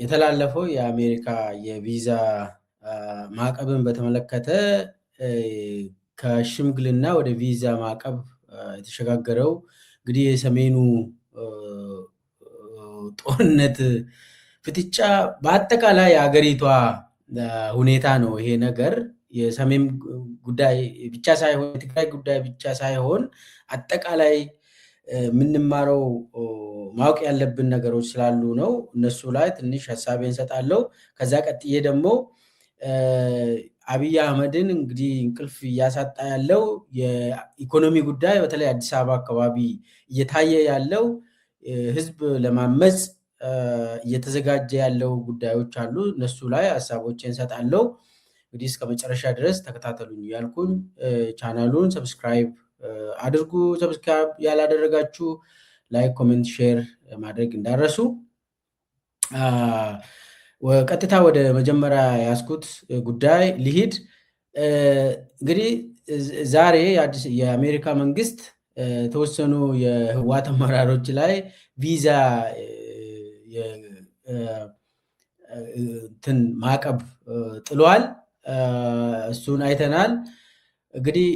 የተላለፈው የአሜሪካ የቪዛ ማዕቀብን በተመለከተ ከሽምግልና ወደ ቪዛ ማዕቀብ የተሸጋገረው እንግዲህ የሰሜኑ ጦርነት ፍጥጫ በአጠቃላይ የሀገሪቷ ሁኔታ ነው። ይሄ ነገር የሰሜን ጉዳይ ብቻ ሳይሆን የትግራይ ጉዳይ ብቻ ሳይሆን አጠቃላይ የምንማረው ማወቅ ያለብን ነገሮች ስላሉ ነው። እነሱ ላይ ትንሽ ሀሳቤን እንሰጣለሁ። ከዛ ቀጥዬ ደግሞ አብይ አህመድን እንግዲህ እንቅልፍ እያሳጣ ያለው የኢኮኖሚ ጉዳይ በተለይ አዲስ አበባ አካባቢ እየታየ ያለው ህዝብ ለማመጽ እየተዘጋጀ ያለው ጉዳዮች አሉ። እነሱ ላይ ሀሳቦችን እንሰጣለሁ። እንግዲህ እስከ መጨረሻ ድረስ ተከታተሉኝ እያልኩኝ ቻናሉን ሰብስክራይብ አድርጉ። ሰብስክራይብ ያላደረጋችሁ ላይክ፣ ኮሜንት፣ ሼር ማድረግ እንዳረሱ። ቀጥታ ወደ መጀመሪያ ያስኩት ጉዳይ ልሂድ። እንግዲህ ዛሬ የአሜሪካ መንግስት የተወሰኑ የህወሓት አመራሮች ላይ ቪዛ ማዕቀብ ጥሏል። እሱን አይተናል። እንግዲህ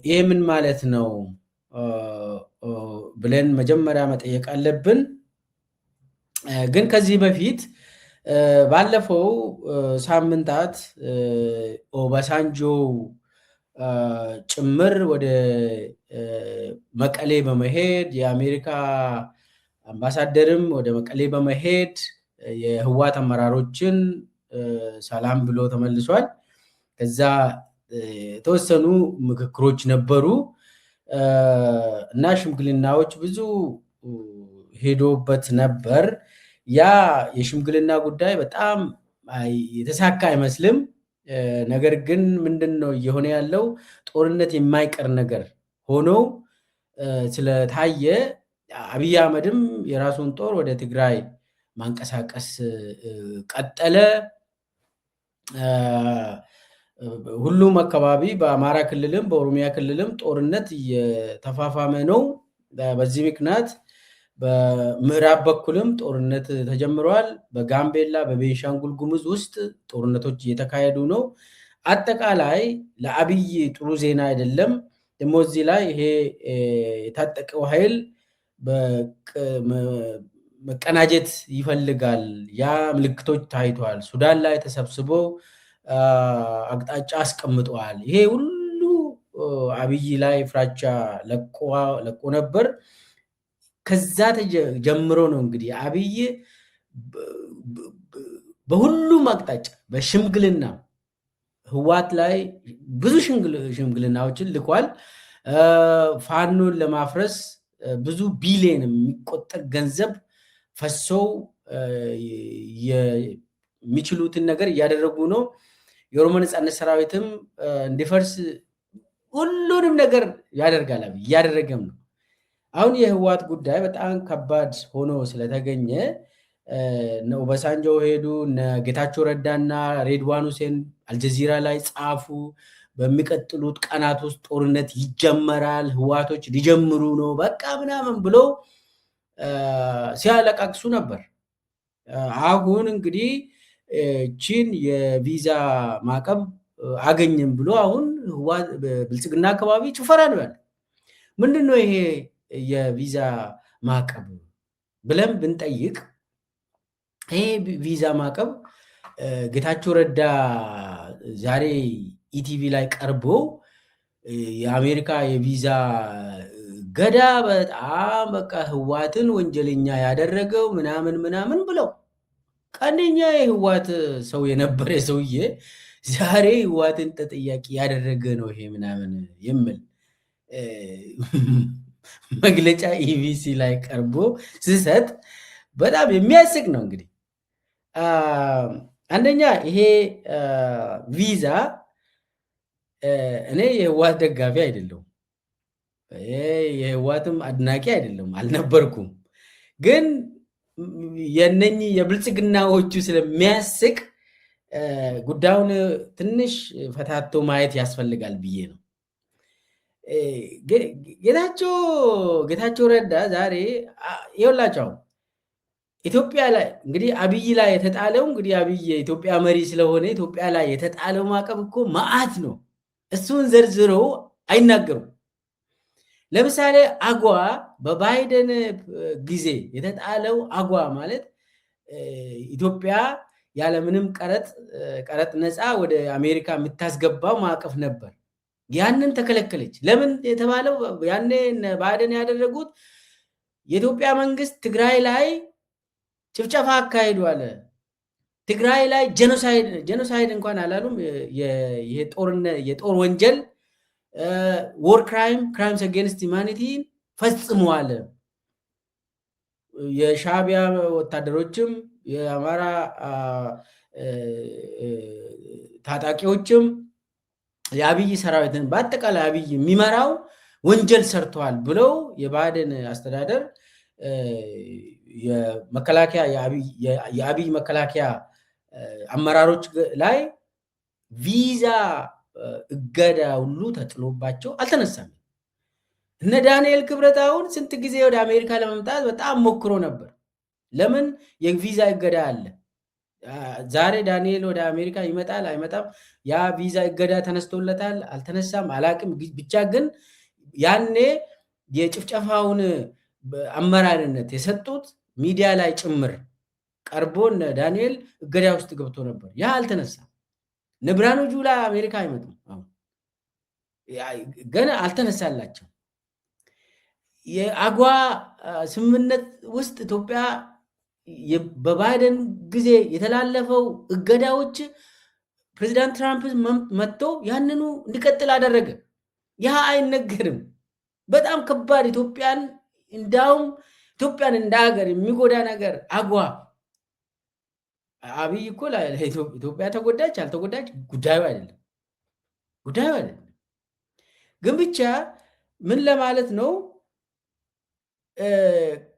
ይሄ ምን ማለት ነው ብለን መጀመሪያ መጠየቅ አለብን። ግን ከዚህ በፊት ባለፈው ሳምንታት ኦባሳንጆ ጭምር ወደ መቀሌ በመሄድ የአሜሪካ አምባሳደርም ወደ መቀሌ በመሄድ የህወሓት አመራሮችን ሰላም ብሎ ተመልሷል። ከዛ የተወሰኑ ምክክሮች ነበሩ እና ሽምግልናዎች ብዙ ሄዶበት ነበር። ያ የሽምግልና ጉዳይ በጣም የተሳካ አይመስልም። ነገር ግን ምንድነው እየሆነ ያለው? ጦርነት የማይቀር ነገር ሆኖ ስለታየ አብይ አህመድም የራሱን ጦር ወደ ትግራይ ማንቀሳቀስ ቀጠለ። ሁሉም አካባቢ በአማራ ክልልም በኦሮሚያ ክልልም ጦርነት እየተፋፋመ ነው። በዚህ ምክንያት በምዕራብ በኩልም ጦርነት ተጀምሯል። በጋምቤላ በቤንሻንጉል ጉሙዝ ውስጥ ጦርነቶች እየተካሄዱ ነው። አጠቃላይ ለአብይ ጥሩ ዜና አይደለም። ደግሞ እዚህ ላይ ይሄ የታጠቀው ኃይል መቀናጀት ይፈልጋል። ያ ምልክቶች ታይቷል። ሱዳን ላይ ተሰብስበው አቅጣጫ አስቀምጠዋል። ይሄ ሁሉ አብይ ላይ ፍራቻ ለቆ ነበር። ከዛ ጀምሮ ነው እንግዲህ አብይ በሁሉም አቅጣጫ በሽምግልና ህወሓት ላይ ብዙ ሽምግልናዎችን ልኳል። ፋኖን ለማፍረስ ብዙ ቢሊዮን የሚቆጠር ገንዘብ ፈሰው የሚችሉትን ነገር እያደረጉ ነው። የኦሮሞ ነጻነት ሰራዊትም እንዲፈርስ ሁሉንም ነገር ያደርጋል፣ እያደረገም ነው። አሁን የህወሓት ጉዳይ በጣም ከባድ ሆኖ ስለተገኘ ነው ኦባሳንጆ ሄዱ። ጌታቸው ረዳና ሬድዋን ሁሴን አልጀዚራ ላይ ጻፉ። በሚቀጥሉት ቀናት ውስጥ ጦርነት ይጀመራል፣ ህወሓቶች ሊጀምሩ ነው በቃ ምናምን ብለው ሲያለቃቅሱ ነበር። አሁን እንግዲህ ቺን የቪዛ ማዕቀብ አገኘም ብሎ አሁን ብልጽግና አካባቢ ጭፈራ ነው ያለ። ምንድነው ይሄ የቪዛ ማዕቀብ ብለን ብንጠይቅ ይሄ ቪዛ ማዕቀብ ጌታቸው ረዳ ዛሬ ኢቲቪ ላይ ቀርቦ የአሜሪካ የቪዛ ገዳ በጣም በቃ ህወሓትን ወንጀለኛ ያደረገው ምናምን ብለው ቀንደኛ የህወሓት ሰው የነበረ ሰውዬ ዛሬ ህወሓትን ተጠያቂ ያደረገ ነው ይሄ ምናምን የሚል መግለጫ ኢቢሲ ላይ ቀርቦ ሲሰጥ በጣም የሚያስቅ ነው። እንግዲህ አንደኛ ይሄ ቪዛ እኔ የህወሓት ደጋፊ አይደለሁም፣ የህወሓትም አድናቂ አይደለም አልነበርኩም። ግን የነኚህ የብልጽግናዎቹ ስለሚያስቅ ጉዳዩን ትንሽ ፈታቶ ማየት ያስፈልጋል ብዬ ነው። ጌታቸው ረዳ ዛሬ ይኸውላችሁ ኢትዮጵያ ላይ እንግዲህ አብይ ላይ የተጣለው እንግዲህ አብይ የኢትዮጵያ መሪ ስለሆነ ኢትዮጵያ ላይ የተጣለው ማዕቀብ እኮ መዓት ነው። እሱን ዘርዝረው አይናገሩም። ለምሳሌ አጓ በባይደን ጊዜ የተጣለው አጓ ማለት ኢትዮጵያ ያለምንም ቀረጥ ነፃ ወደ አሜሪካ የምታስገባው ማዕቀፍ ነበር። ያንን ተከለከለች። ለምን የተባለው ያኔ ባይደን ያደረጉት የኢትዮጵያ መንግስት ትግራይ ላይ ጭፍጨፋ አካሂዷል። ትግራይ ላይ ጄኖሳይድ እንኳን አላሉም። የጦር ወንጀል ወር ክራይምስ አጌንስት ሂውማኒቲን ፈጽመዋል። የሻዕቢያ ወታደሮችም የአማራ ታጣቂዎችም የአብይ ሰራዊትን በአጠቃላይ አብይ የሚመራው ወንጀል ሰርተዋል ብለው የባይደን አስተዳደር የአብይ መከላከያ አመራሮች ላይ ቪዛ እገዳ ሁሉ ተጥሎባቸው አልተነሳም። እነ ዳንኤል ክብረት አሁን ስንት ጊዜ ወደ አሜሪካ ለመምጣት በጣም ሞክሮ ነበር። ለምን የቪዛ እገዳ አለ። ዛሬ ዳንኤል ወደ አሜሪካ ይመጣል አይመጣም፣ ያ ቪዛ እገዳ ተነስቶለታል አልተነሳም አላቅም። ብቻ ግን ያኔ የጭፍጨፋውን አመራርነት የሰጡት ሚዲያ ላይ ጭምር ቀርቦ ዳንኤል እገዳ ውስጥ ገብቶ ነበር። ያ አልተነሳም። ብርሃኑ ጁላ አሜሪካ አይመጡም፣ ገና አልተነሳላቸው። የአጓ ስምምነት ውስጥ ኢትዮጵያ በባይደን ጊዜ የተላለፈው እገዳዎች ፕሬዚዳንት ትራምፕ መጥቶ ያንኑ እንዲቀጥል አደረገ። ያ አይነገርም። በጣም ከባድ እንዳውም ኢትዮጵያን እንደ ሀገር የሚጎዳ ነገር አጓ። አብይ እኮ ኢትዮጵያ ተጎዳች አልተጎዳች ጉዳዩ አይደለም። ግን ብቻ ምን ለማለት ነው፣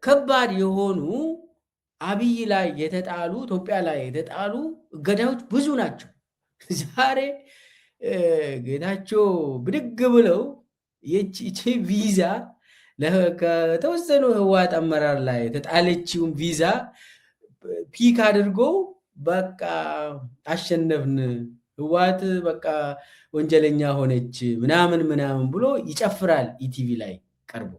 ከባድ የሆኑ አብይ ላይ የተጣሉ ኢትዮጵያ ላይ የተጣሉ እገዳዎች ብዙ ናቸው። ዛሬ ጌታቸው ብድግ ብለው የቺ ቪዛ ከተወሰኑ ህወሓት አመራር ላይ የተጣለችውን ቪዛ ፒክ አድርጎ በቃ አሸነፍን፣ ህወሓት በቃ ወንጀለኛ ሆነች ምናምን ብሎ ይጨፍራል። ኢቲቪ ላይ ቀርቦ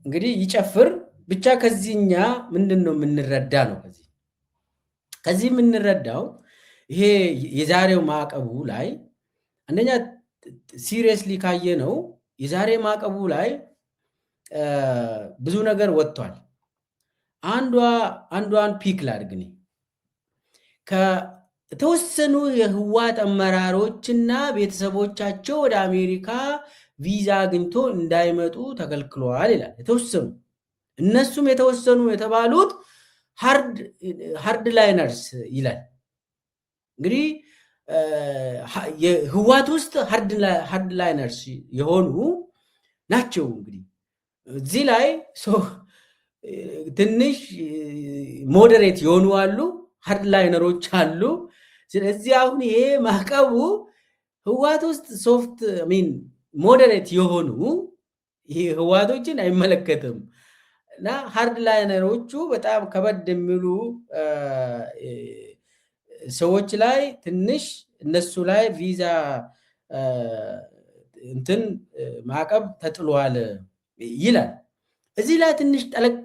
እንግዲህ ይጨፍር ብቻ። ከዚህኛ ምንድን ነው የምንረዳ ነው? ከዚህ የምንረዳው ይሄ የዛሬው ማዕቀቡ ላይ አንደኛ ሲሪየስሊ ካየ ነው የዛሬ ማዕቀቡ ላይ ብዙ ነገር ወጥቷል። አንዷን ፒክ ላድርግ። ከተወሰኑ የህወሓት አመራሮችና ቤተሰቦቻቸው ወደ አሜሪካ ቪዛ አግኝቶ እንዳይመጡ ተከልክለዋል ይላል። የተወሰኑ እነሱም የተወሰኑ የተባሉት ሃርድ ላይነርስ ይላል። እንግዲህ የህወሓት ውስጥ ሃርድ ላይነርስ የሆኑ ናቸው። እንግዲህ እዚህ ላይ ትንሽ ሞዴሬት የሆኑ አሉ፣ ሃርድ ላይነሮች አሉ። ስለዚህ አሁን ይሄ ማዕቀቡ ህወሓት ውስጥ ሶፍት ሞዴሬት የሆኑ ይሄ ህወሓቶችን አይመለከትም እና ሃርድ ላይነሮቹ በጣም ከበድ የሚሉ ሰዎች ላይ ትንሽ እነሱ ላይ ቪዛ ማዕቀብ ተጥሏል ይላል። እዚህ ላይ ትንሽ ጠለቅ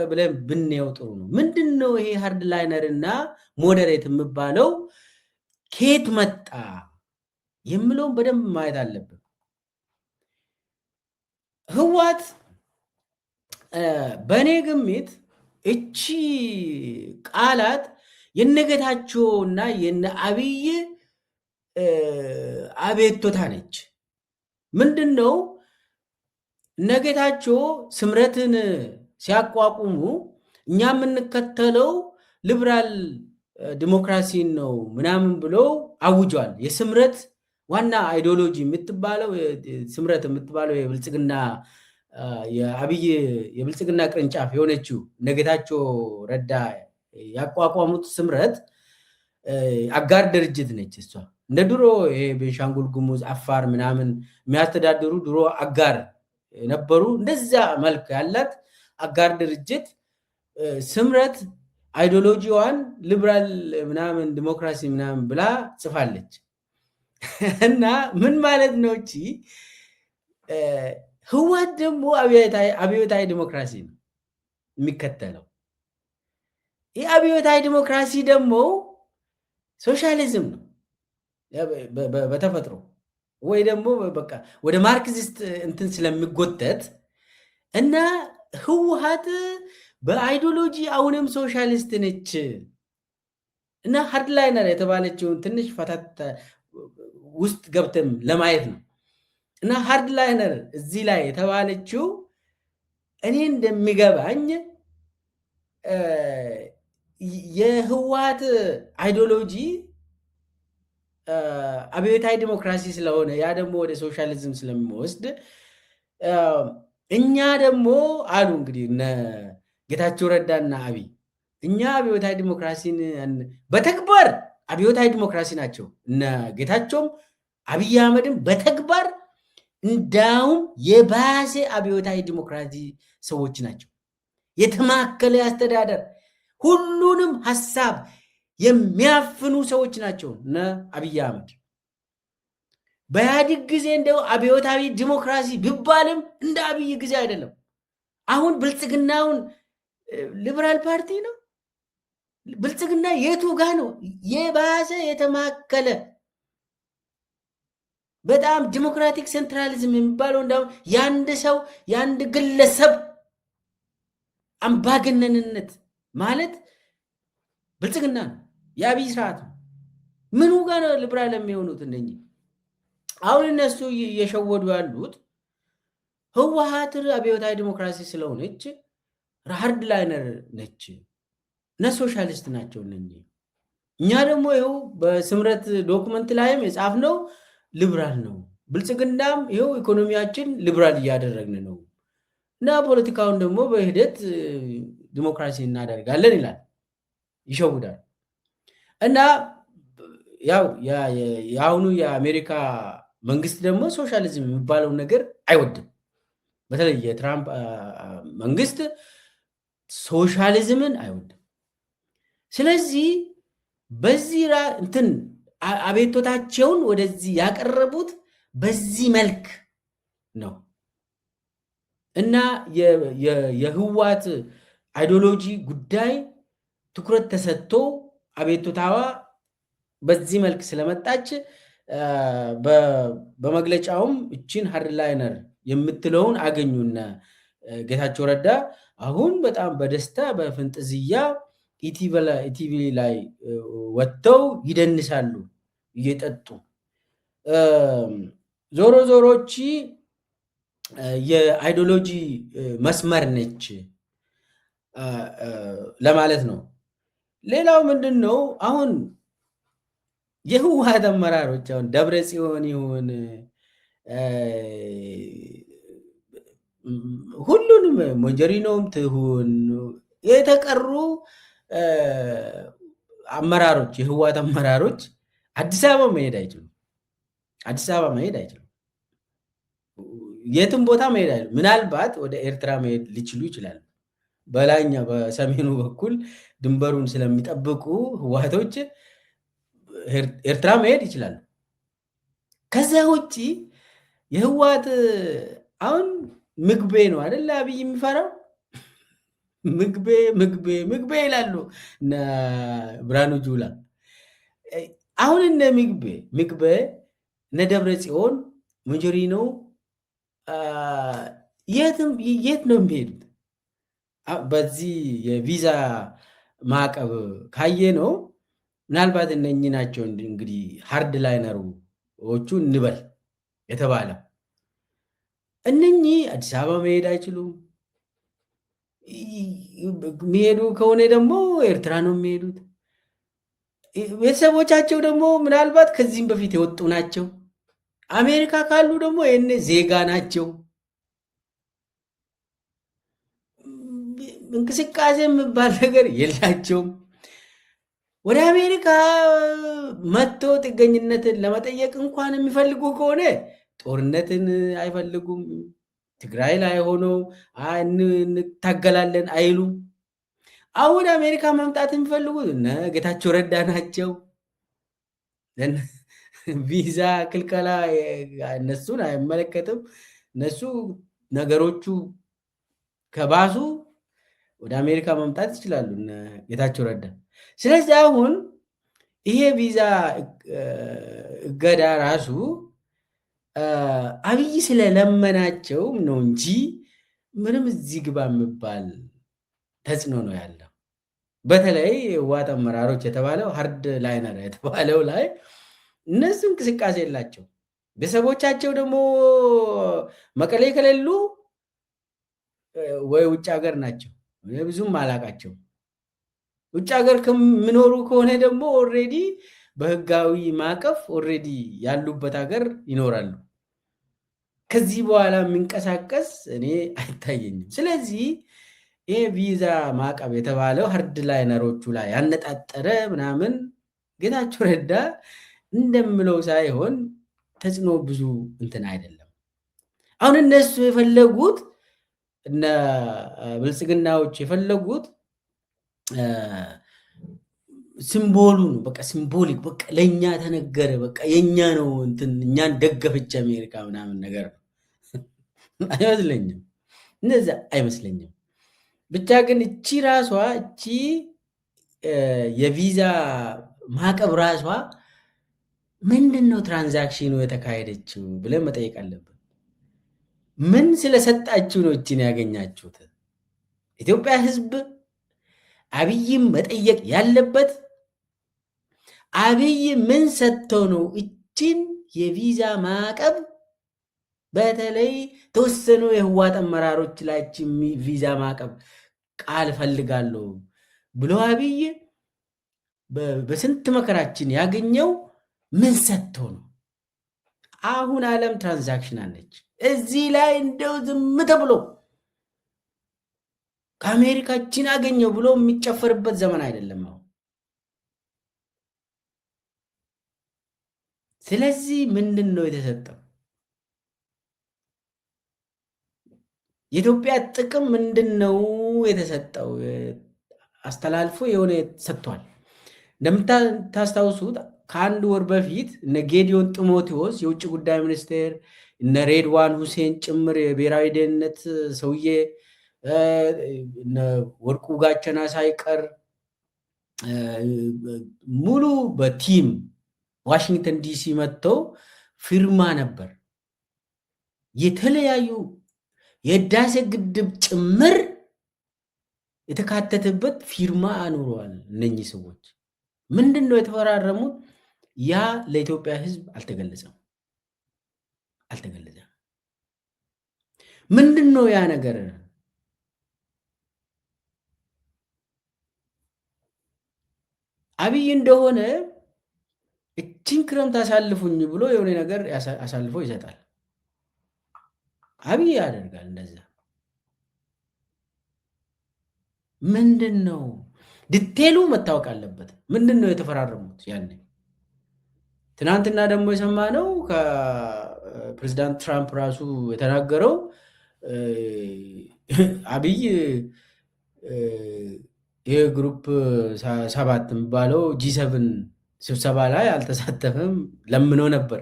ብለን ብንየው ጥሩ ነው። ምንድን ነው ይሄ ሃርድ ላይነር እና ሞዴሬት የሚባለው ከየት መጣ የምለውን በደንብ ማየት አለብን። ህወሓት በእኔ ግምት እቺ ቃላት የነጌታቸውና የነ አብይ አቤቶታ ነች። ምንድን ነው እነጌታቸው ስምረትን ሲያቋቁሙ እኛ የምንከተለው ሊበራል ዲሞክራሲን ነው ምናምን ብለው አውጇል። የስምረት ዋና አይዲዮሎጂ የምትባለው ስምረት የምትባለው የብልጽግና የአብይ የብልጽግና ቅርንጫፍ የሆነችው እነጌታቸው ረዳ ያቋቋሙት ስምረት አጋር ድርጅት ነች። እሷ እንደ ድሮ ይሄ ቤንሻንጉል ጉሙዝ፣ አፋር ምናምን የሚያስተዳድሩ ድሮ አጋር ነበሩ። እንደዛ መልክ ያላት አጋር ድርጅት ስምረት አይዲዮሎጂዋን ሊበራል ምናምን ዲሞክራሲ ምናምን ብላ ጽፋለች። እና ምን ማለት ነው? እቺ ህወሓት ደግሞ አብዮታዊ ዲሞክራሲ ነው የሚከተለው። ይህ አብዮታዊ ዲሞክራሲ ደግሞ ሶሻሊዝም ነው በተፈጥሮ ወይ ደግሞ በቃ ወደ ማርክሲስት እንትን ስለሚጎተት እና ህወሓት በአይዲዮሎጂ አሁንም ሶሻሊስት ነች እና ሃርድላይነር የተባለችውን ትንሽ ፈታት ውስጥ ገብተም ለማየት ነው። እና ሃርድላይነር እዚህ ላይ የተባለችው እኔ እንደሚገባኝ የህወሓት አይዲዮሎጂ አብዮታዊ ዲሞክራሲ ስለሆነ ያ ደግሞ ወደ ሶሻሊዝም ስለሚወስድ እኛ ደግሞ አሉ እንግዲህ እነ ጌታቸው ረዳና አብይ እኛ አብዮታዊ ዲሞክራሲን በተግባር አብዮታዊ ዲሞክራሲ ናቸው። እነ ጌታቸውም አብይ አህመድም በተግባር እንዳውም የባሰ አብዮታዊ ዲሞክራሲ ሰዎች ናቸው። የተማከለ አስተዳደር ሁሉንም ሀሳብ የሚያፍኑ ሰዎች ናቸው እነ አብይ አህመድ። በኢህአዴግ ጊዜ እንደው አብዮታዊ ዲሞክራሲ ቢባልም እንደ አብይ ጊዜ አይደለም። አሁን ብልጽግናውን ሊበራል ፓርቲ ነው። ብልጽግና የቱ ጋ ነው? የባሰ የተማከለ በጣም ዲሞክራቲክ ሴንትራሊዝም የሚባለው እንደውም የአንድ ሰው የአንድ ግለሰብ አምባገነንነት ማለት ብልጽግና ነው። የአብይ ስርዓት ነው። ምኑ ጋር ነው ሊበራል የሚሆኑት እነኚህ? አሁን እነሱ እየሸወዱ ያሉት ህወሓት አብዮታዊ ዲሞክራሲ ስለሆነች ሃርድ ላይነር ነች እና ሶሻሊስት ናቸው እነኚህ። እኛ ደግሞ ይኸው በስምረት ዶክመንት ላይም የጻፍነው ሊበራል ነው። ብልጽግናም ይኸው ኢኮኖሚያችን ሊበራል እያደረግን ነው እና ፖለቲካውን ደግሞ በሂደት ዲሞክራሲ እናደርጋለን ይላል። ይሸውዳል። እና ያው የአሁኑ የአሜሪካ መንግስት ደግሞ ሶሻሊዝም የሚባለውን ነገር አይወድም። በተለይ የትራምፕ መንግስት ሶሻሊዝምን አይወድም። ስለዚህ በዚህ እንትን አቤቶታቸውን ወደዚህ ያቀረቡት በዚህ መልክ ነው እና የህወሓት አይዲዮሎጂ ጉዳይ ትኩረት ተሰጥቶ አቤቶታዋ በዚህ መልክ ስለመጣች በመግለጫውም እችን ሃርድላይነር የምትለውን አገኙና ጌታቸው ረዳ አሁን በጣም በደስታ በፍንጥዝያ ኢቲቪ ላይ ወጥተው ይደንሳሉ እየጠጡ። ዞሮ ዞሮች የአይዲዮሎጂ መስመር ነች ለማለት ነው። ሌላው ምንድን ነው? አሁን የህወሓት አመራሮች አሁን ደብረ ጽዮን ይሁን ሁሉንም ሞንጀሪኖም ትሁን የተቀሩ አመራሮች የህወሓት አመራሮች አዲስ አበባ መሄድ አይችሉም። አዲስ አበባ መሄድ አይችሉም። የትም ቦታ መሄድ አይችሉም። ምናልባት ወደ ኤርትራ መሄድ ሊችሉ ይችላሉ። በላይኛ በሰሜኑ በኩል ድንበሩን ስለሚጠብቁ ህወሓቶች ኤርትራ መሄድ ይችላሉ። ከዛ ውጭ የህወሓት አሁን ምግቤ ነው አይደል አብይ የሚፈራው ምግቤ ይላሉ እነ ብርሃኑ ጁላ። አሁን እነ ምግቤ እነ ደብረ ጽዮን ሞንጆሪኖ የት ነው የሚሄዱት? በዚህ የቪዛ ማዕቀብ ካየ ነው ምናልባት እነኚህ ናቸው እንግዲህ ሃርድ ላይነሮቹ እንበል የተባለው። እነኚህ አዲስ አበባ መሄድ አይችሉም። የሚሄዱ ከሆነ ደግሞ ኤርትራ ነው የሚሄዱት። ቤተሰቦቻቸው ደግሞ ምናልባት ከዚህም በፊት የወጡ ናቸው። አሜሪካ ካሉ ደግሞ ይህን ዜጋ ናቸው። እንቅስቃሴ የሚባል ነገር የላቸውም። ወደ አሜሪካ መጥቶ ጥገኝነትን ለመጠየቅ እንኳን የሚፈልጉ ከሆነ ጦርነትን አይፈልጉም። ትግራይ ላይ ሆነው እንታገላለን አይሉ። አሁን አሜሪካ መምጣት የሚፈልጉት እነ ጌታቸው ረዳ ናቸው። ቪዛ ክልከላ እነሱን አይመለከትም። እነሱ ነገሮቹ ከባሱ ወደ አሜሪካ መምጣት ይችላሉ እነ ጌታቸው ረዳ። ስለዚህ አሁን ይሄ ቪዛ እገዳ ራሱ አብይ ስለለመናቸው ነው እንጂ ምንም እዚህ ግባ የሚባል ተጽዕኖ ነው ያለው። በተለይ ህወሓት አመራሮች የተባለው ሃርድ ላይነር የተባለው ላይ እነሱ እንቅስቃሴ የላቸው። ቤተሰቦቻቸው ደግሞ መቀሌ ከሌሉ ወይ ውጭ ሀገር ናቸው። ብዙም አላቃቸው። ውጭ ሀገር ከምኖሩ ከሆነ ደግሞ ኦልሬዲ በህጋዊ ማዕቀፍ ኦልሬዲ ያሉበት ሀገር ይኖራሉ። ከዚህ በኋላ የሚንቀሳቀስ እኔ አይታየኝም። ስለዚህ ይሄ ቪዛ ማዕቀብ የተባለው ሃርድ ላይነሮቹ ላይ ያነጣጠረ ምናምን ጌታቸው ረዳ እንደምለው ሳይሆን ተጽዕኖ ብዙ እንትን አይደለም። አሁን እነሱ የፈለጉት እነ ብልጽግናዎች የፈለጉት ሲምቦሉ ነው። በቃ ሲምቦሊክ በቃ ለእኛ ተነገረ፣ በቃ የእኛ ነው እንትን እኛን ደገፈች አሜሪካ ምናምን ነገር ነው። አይመስለኝም፣ እነዚ አይመስለኝም። ብቻ ግን እቺ ራሷ እቺ የቪዛ ማዕቀብ ራሷ ምንድን ነው ትራንዛክሽኑ የተካሄደችው ብለን መጠየቅ አለብን። ምን ስለሰጣችሁ ነው እችን ያገኛችሁት? ኢትዮጵያ ሕዝብ አብይም መጠየቅ ያለበት አብይ ምን ሰጥተው ነው እችን የቪዛ ማዕቀብ በተለይ ተወሰኑ የህወሓት አመራሮች ላይ ቪዛ ማዕቀብ ቃል ፈልጋለሁ ብሎ አብይ በስንት መከራችን ያገኘው ምን ሰጥተው ነው? አሁን ዓለም ትራንዛክሽን አለች። እዚህ ላይ እንደው ዝም ተብሎ ከአሜሪካችን አገኘው ብሎ የሚጨፈርበት ዘመን አይደለም አሁን። ስለዚህ ምንድን ነው የተሰጠው? የኢትዮጵያ ጥቅም ምንድን ነው የተሰጠው? አስተላልፎ የሆነ ሰጥቷል። እንደምታስታውሱት ከአንድ ወር በፊት እነ ጌዲዮን ጢሞቴዎስ የውጭ ጉዳይ ሚኒስቴር እነ ሬድዋን ሁሴን ጭምር የብሔራዊ ደህንነት ሰውዬ እነ ወርቁ ጋቸና ሳይቀር ሙሉ በቲም ዋሽንግተን ዲሲ መጥተው ፊርማ ነበር። የተለያዩ የህዳሴ ግድብ ጭምር የተካተተበት ፊርማ አኑረዋል። እነኚህ ሰዎች ምንድን ነው የተፈራረሙት? ያ ለኢትዮጵያ ሕዝብ አልተገለጸም። ምንድን ነው ያ ነገር? አብይ እንደሆነ እችን ክረምት አሳልፉኝ ብሎ የሆነ ነገር አሳልፎ ይሰጣል። አብይ ያደርጋል እንደዛ። ምንድን ነው ዲቴሉ መታወቅ አለበት። ምንድን ነው የተፈራረሙት? ያኔ ትናንትና ደግሞ የሰማነው ከፕሬዚዳንት ትራምፕ ራሱ የተናገረው አብይ ይህ ግሩፕ 7 የሚባለው G7 ስብሰባ ላይ አልተሳተፈም። ለምኖ ነበር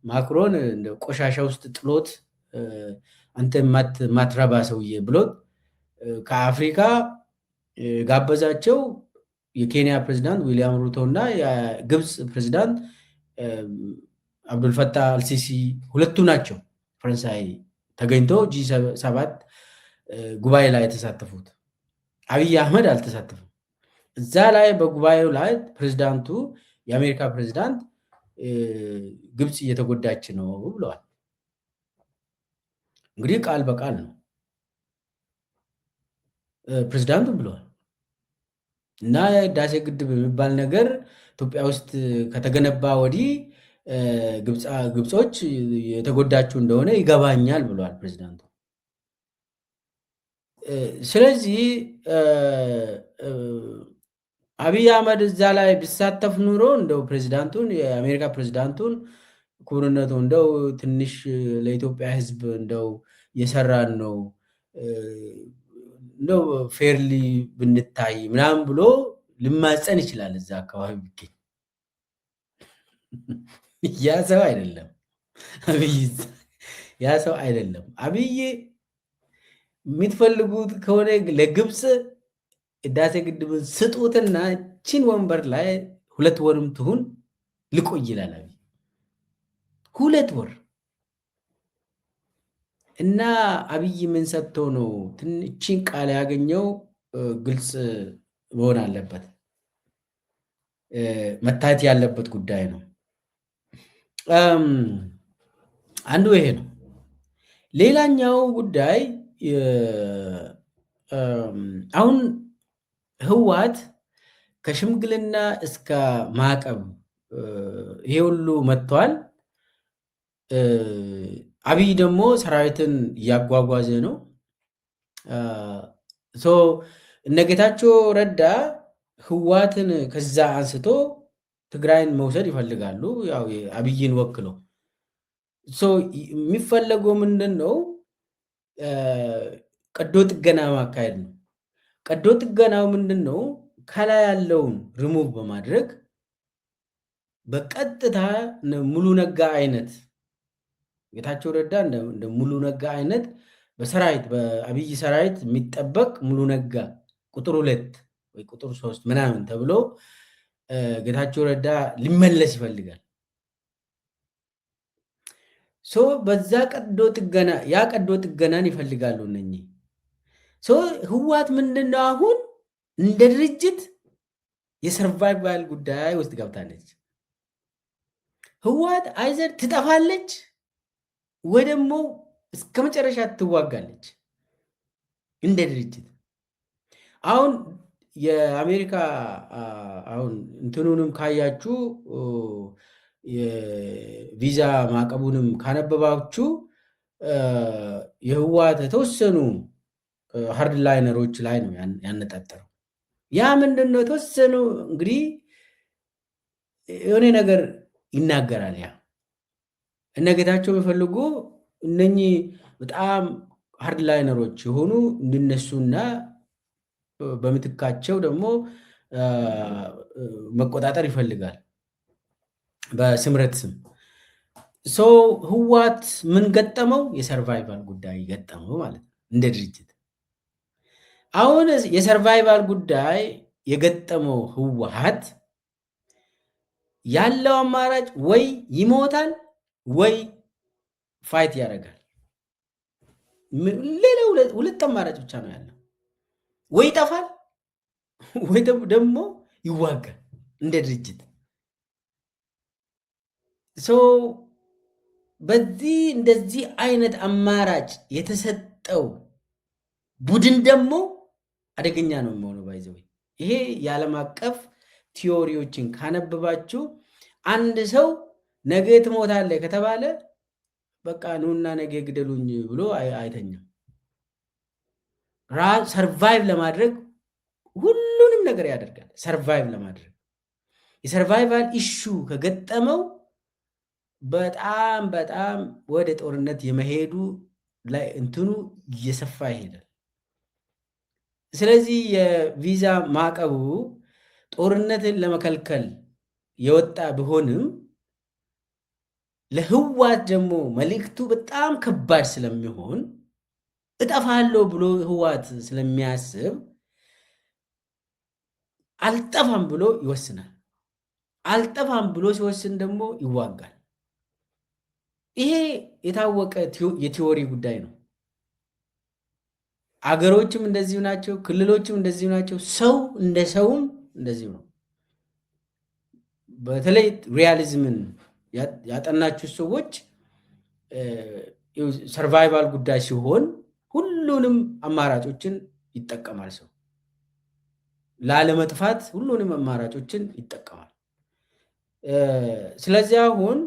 ማክሮን እንደ ቆሻሻ ውስጥ ጥሎት አንተ ማትረባ ሰውዬ ብሎት ከአፍሪካ ጋበዛቸው። የኬንያ ፕሬዚዳንት ዊሊያም ሩቶ እና የግብፅ ፕሬዚዳንት አብዱልፈታህ አልሲሲ ሁለቱ ናቸው ፈረንሳይ ተገኝቶ G7 ጉባኤ ላይ የተሳተፉት። አብይ አህመድ አልተሳተፈም። እዛ ላይ በጉባኤው ላይ ፕሬዚዳንቱ የአሜሪካ ፕሬዚዳንት ግብፅ እየተጎዳች ነው ብለዋል። እንግዲህ ቃል በቃል ነው ፕሬዚዳንቱ ብለዋል። እና ህዳሴ ግድብ የሚባል ነገር ኢትዮጵያ ውስጥ ከተገነባ ወዲህ ግብጾች የተጎዳችው እንደሆነ ይገባኛል ብለዋል ፕሬዚዳንቱ። ስለዚህ አብይ አህመድ እዛ ላይ ቢሳተፍ ኑሮ እንደው ፕሬዚዳንቱን የአሜሪካ ፕሬዚዳንቱን ክቡርነቱ እንደው ትንሽ ለኢትዮጵያ ሕዝብ እንደው የሰራን ነው እንደው ፌርሊ ብንታይ ምናምን ብሎ ልማፀን ይችላል። እዛ አካባቢ ቢገኝ ያ ሰው አይደለም አብይ፣ ያ ሰው አይደለም አብይ። የምትፈልጉት ከሆነ ለግብፅ ህዳሴ ግድብን ስጡትና ቺን ወንበር ላይ 2 ወርም ትሁን ልቆይ ይላል አብይ። 2 ወር እና አብይ ምን ሰጥቶ ነው ትንችን ቃል ያገኘው? ግልጽ መሆን አለበት፣ መታየት ያለበት ጉዳይ ነው። አንዱ ይሄ ነው። ሌላኛው ጉዳይ አሁን ህወሓት ከሽምግልና እስከ ማዕቀብ ይሄ ሁሉ መጥቷል። አብይ ደግሞ ሰራዊትን እያጓጓዘ ነው። እነ ጌታቸው ረዳ ህወሓትን ከዛ አንስቶ ትግራይን መውሰድ ይፈልጋሉ። ያው አብይን ወክለው የሚፈለገው ምንድን ነው? ቀዶ ጥገና ማካሄድ ነው። ቀዶ ጥገናው ምንድን ነው? ከላይ ያለውን ሪሙቭ በማድረግ በቀጥታ ሙሉ ነጋ አይነት ጌታቸው ረዳ እንደ ሙሉ ነጋ አይነት በሰራዊት በአብይ ሰራዊት የሚጠበቅ ሙሉ ነጋ ቁጥር 2 ወይ ቁጥር 3 ምናምን ተብሎ ጌታቸው ረዳ ሊመለስ ይፈልጋል። በዛ ቀዶ ጥገና ያ ቀዶ ጥገናን ይፈልጋሉ እነኚህ። ህወሓት ምንድነው አሁን እንደ ድርጅት የሰርቫይቫል ጉዳይ ውስጥ ገብታለች። ህወሓት አይዘር ትጠፋለች ወይ ደግሞ እስከ መጨረሻ ትዋጋለች እንደ ድርጅት። አሁን የአሜሪካ አሁን እንትኑንም ካያችሁ የቪዛ ማዕቀቡንም ካነበባችሁ የህወሓት የተወሰኑ ሃርድ ላይነሮች ላይ ነው ያነጣጠረው። ያ ምንድነው? የተወሰኑ እንግዲህ የሆነ ነገር ይናገራል። ያ እነ ጌታቸው የሚፈልጉ እነኚህ በጣም ሃርድ ላይነሮች የሆኑ እንዲነሱና በምትካቸው ደግሞ መቆጣጠር ይፈልጋል በስምረት ስም። ህወሓት ምን ገጠመው? የሰርቫይቫል ጉዳይ ገጠመው ማለት ነው እንደ ድርጅት። አሁን የሰርቫይቫል ጉዳይ የገጠመው ህወሓት ያለው አማራጭ ወይ ይሞታል ወይ ፋይት ያደርጋል። ሌላ 2 አማራጭ ብቻ ነው ያለው። ወይ ይጠፋል ወይ ደግሞ ይዋጋል እንደ ድርጅት። በዚህ እንደዚህ አይነት አማራጭ የተሰጠው ቡድን ደግሞ አደገኛ ነው የሚሆነው። ባይዘው ይሄ የዓለም አቀፍ ቲዮሪዎችን ካነበባችሁ አንድ ሰው ነገ ትሞታለህ ከተባለ በቃ ኑና ነገ ግደሉኝ ብሎ አይተኛም። ሰርቫይቭ ለማድረግ ሁሉንም ነገር ያደርጋል። ሰርቫይቭ ለማድረግ የሰርቫይቫል ኢሹ ከገጠመው በጣም በጣም ወደ ጦርነት የመሄዱ ላይ እንትኑ እየሰፋ ይሄዳል። ስለዚህ የቪዛ ማዕቀቡ ጦርነትን ለመከልከል የወጣ ቢሆንም ለህወሓት ደግሞ መልእክቱ በጣም ከባድ ስለሚሆን እጠፋለሁ ብሎ ህወሓት ስለሚያስብ አልጠፋም ብሎ ይወስናል። አልጠፋም ብሎ ሲወስን ደግሞ ይዋጋል። ይሄ የታወቀ የቲዎሪ ጉዳይ ነው። አገሮችም እንደዚሁ ናቸው፣ ክልሎችም እንደዚሁ ናቸው። ሰው እንደ ሰውም እንደዚሁ ነው። በተለይ ሪያሊዝምን ያጠናችሁ ሰዎች ሰርቫይቫል ጉዳይ ሲሆን ሁሉንም አማራጮችን ይጠቀማል። ሰው ላለመጥፋት ሁሉንም አማራጮችን ይጠቀማል። ስለዚህ አሁን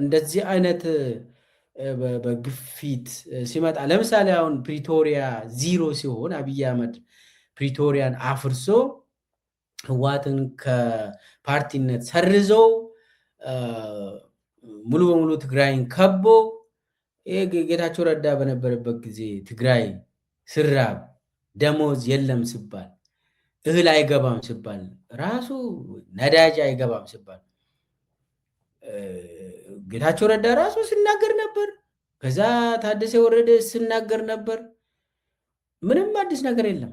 እንደዚህ አይነት በግፊት ሲመጣ ለምሳሌ አሁን ፕሪቶሪያ 0 ሲሆን አብይ አህመድ ፕሪቶሪያን አፍርሶ ህወሓትን ከፓርቲነት ሰርዘው ሙሉ በሙሉ ትግራይን ከቦ ጌታቸው ረዳ በነበረበት ጊዜ ትግራይ ስራብ ደሞዝ የለም ሲባል እህል አይገባም ሲባል ራሱ ነዳጅ አይገባም ሲባል ጌታቸው ረዳ ራሱ ሲናገር ነበር። ከዛ ታደሰ ወረደ ሲናገር ነበር። ምንም አዲስ ነገር የለም።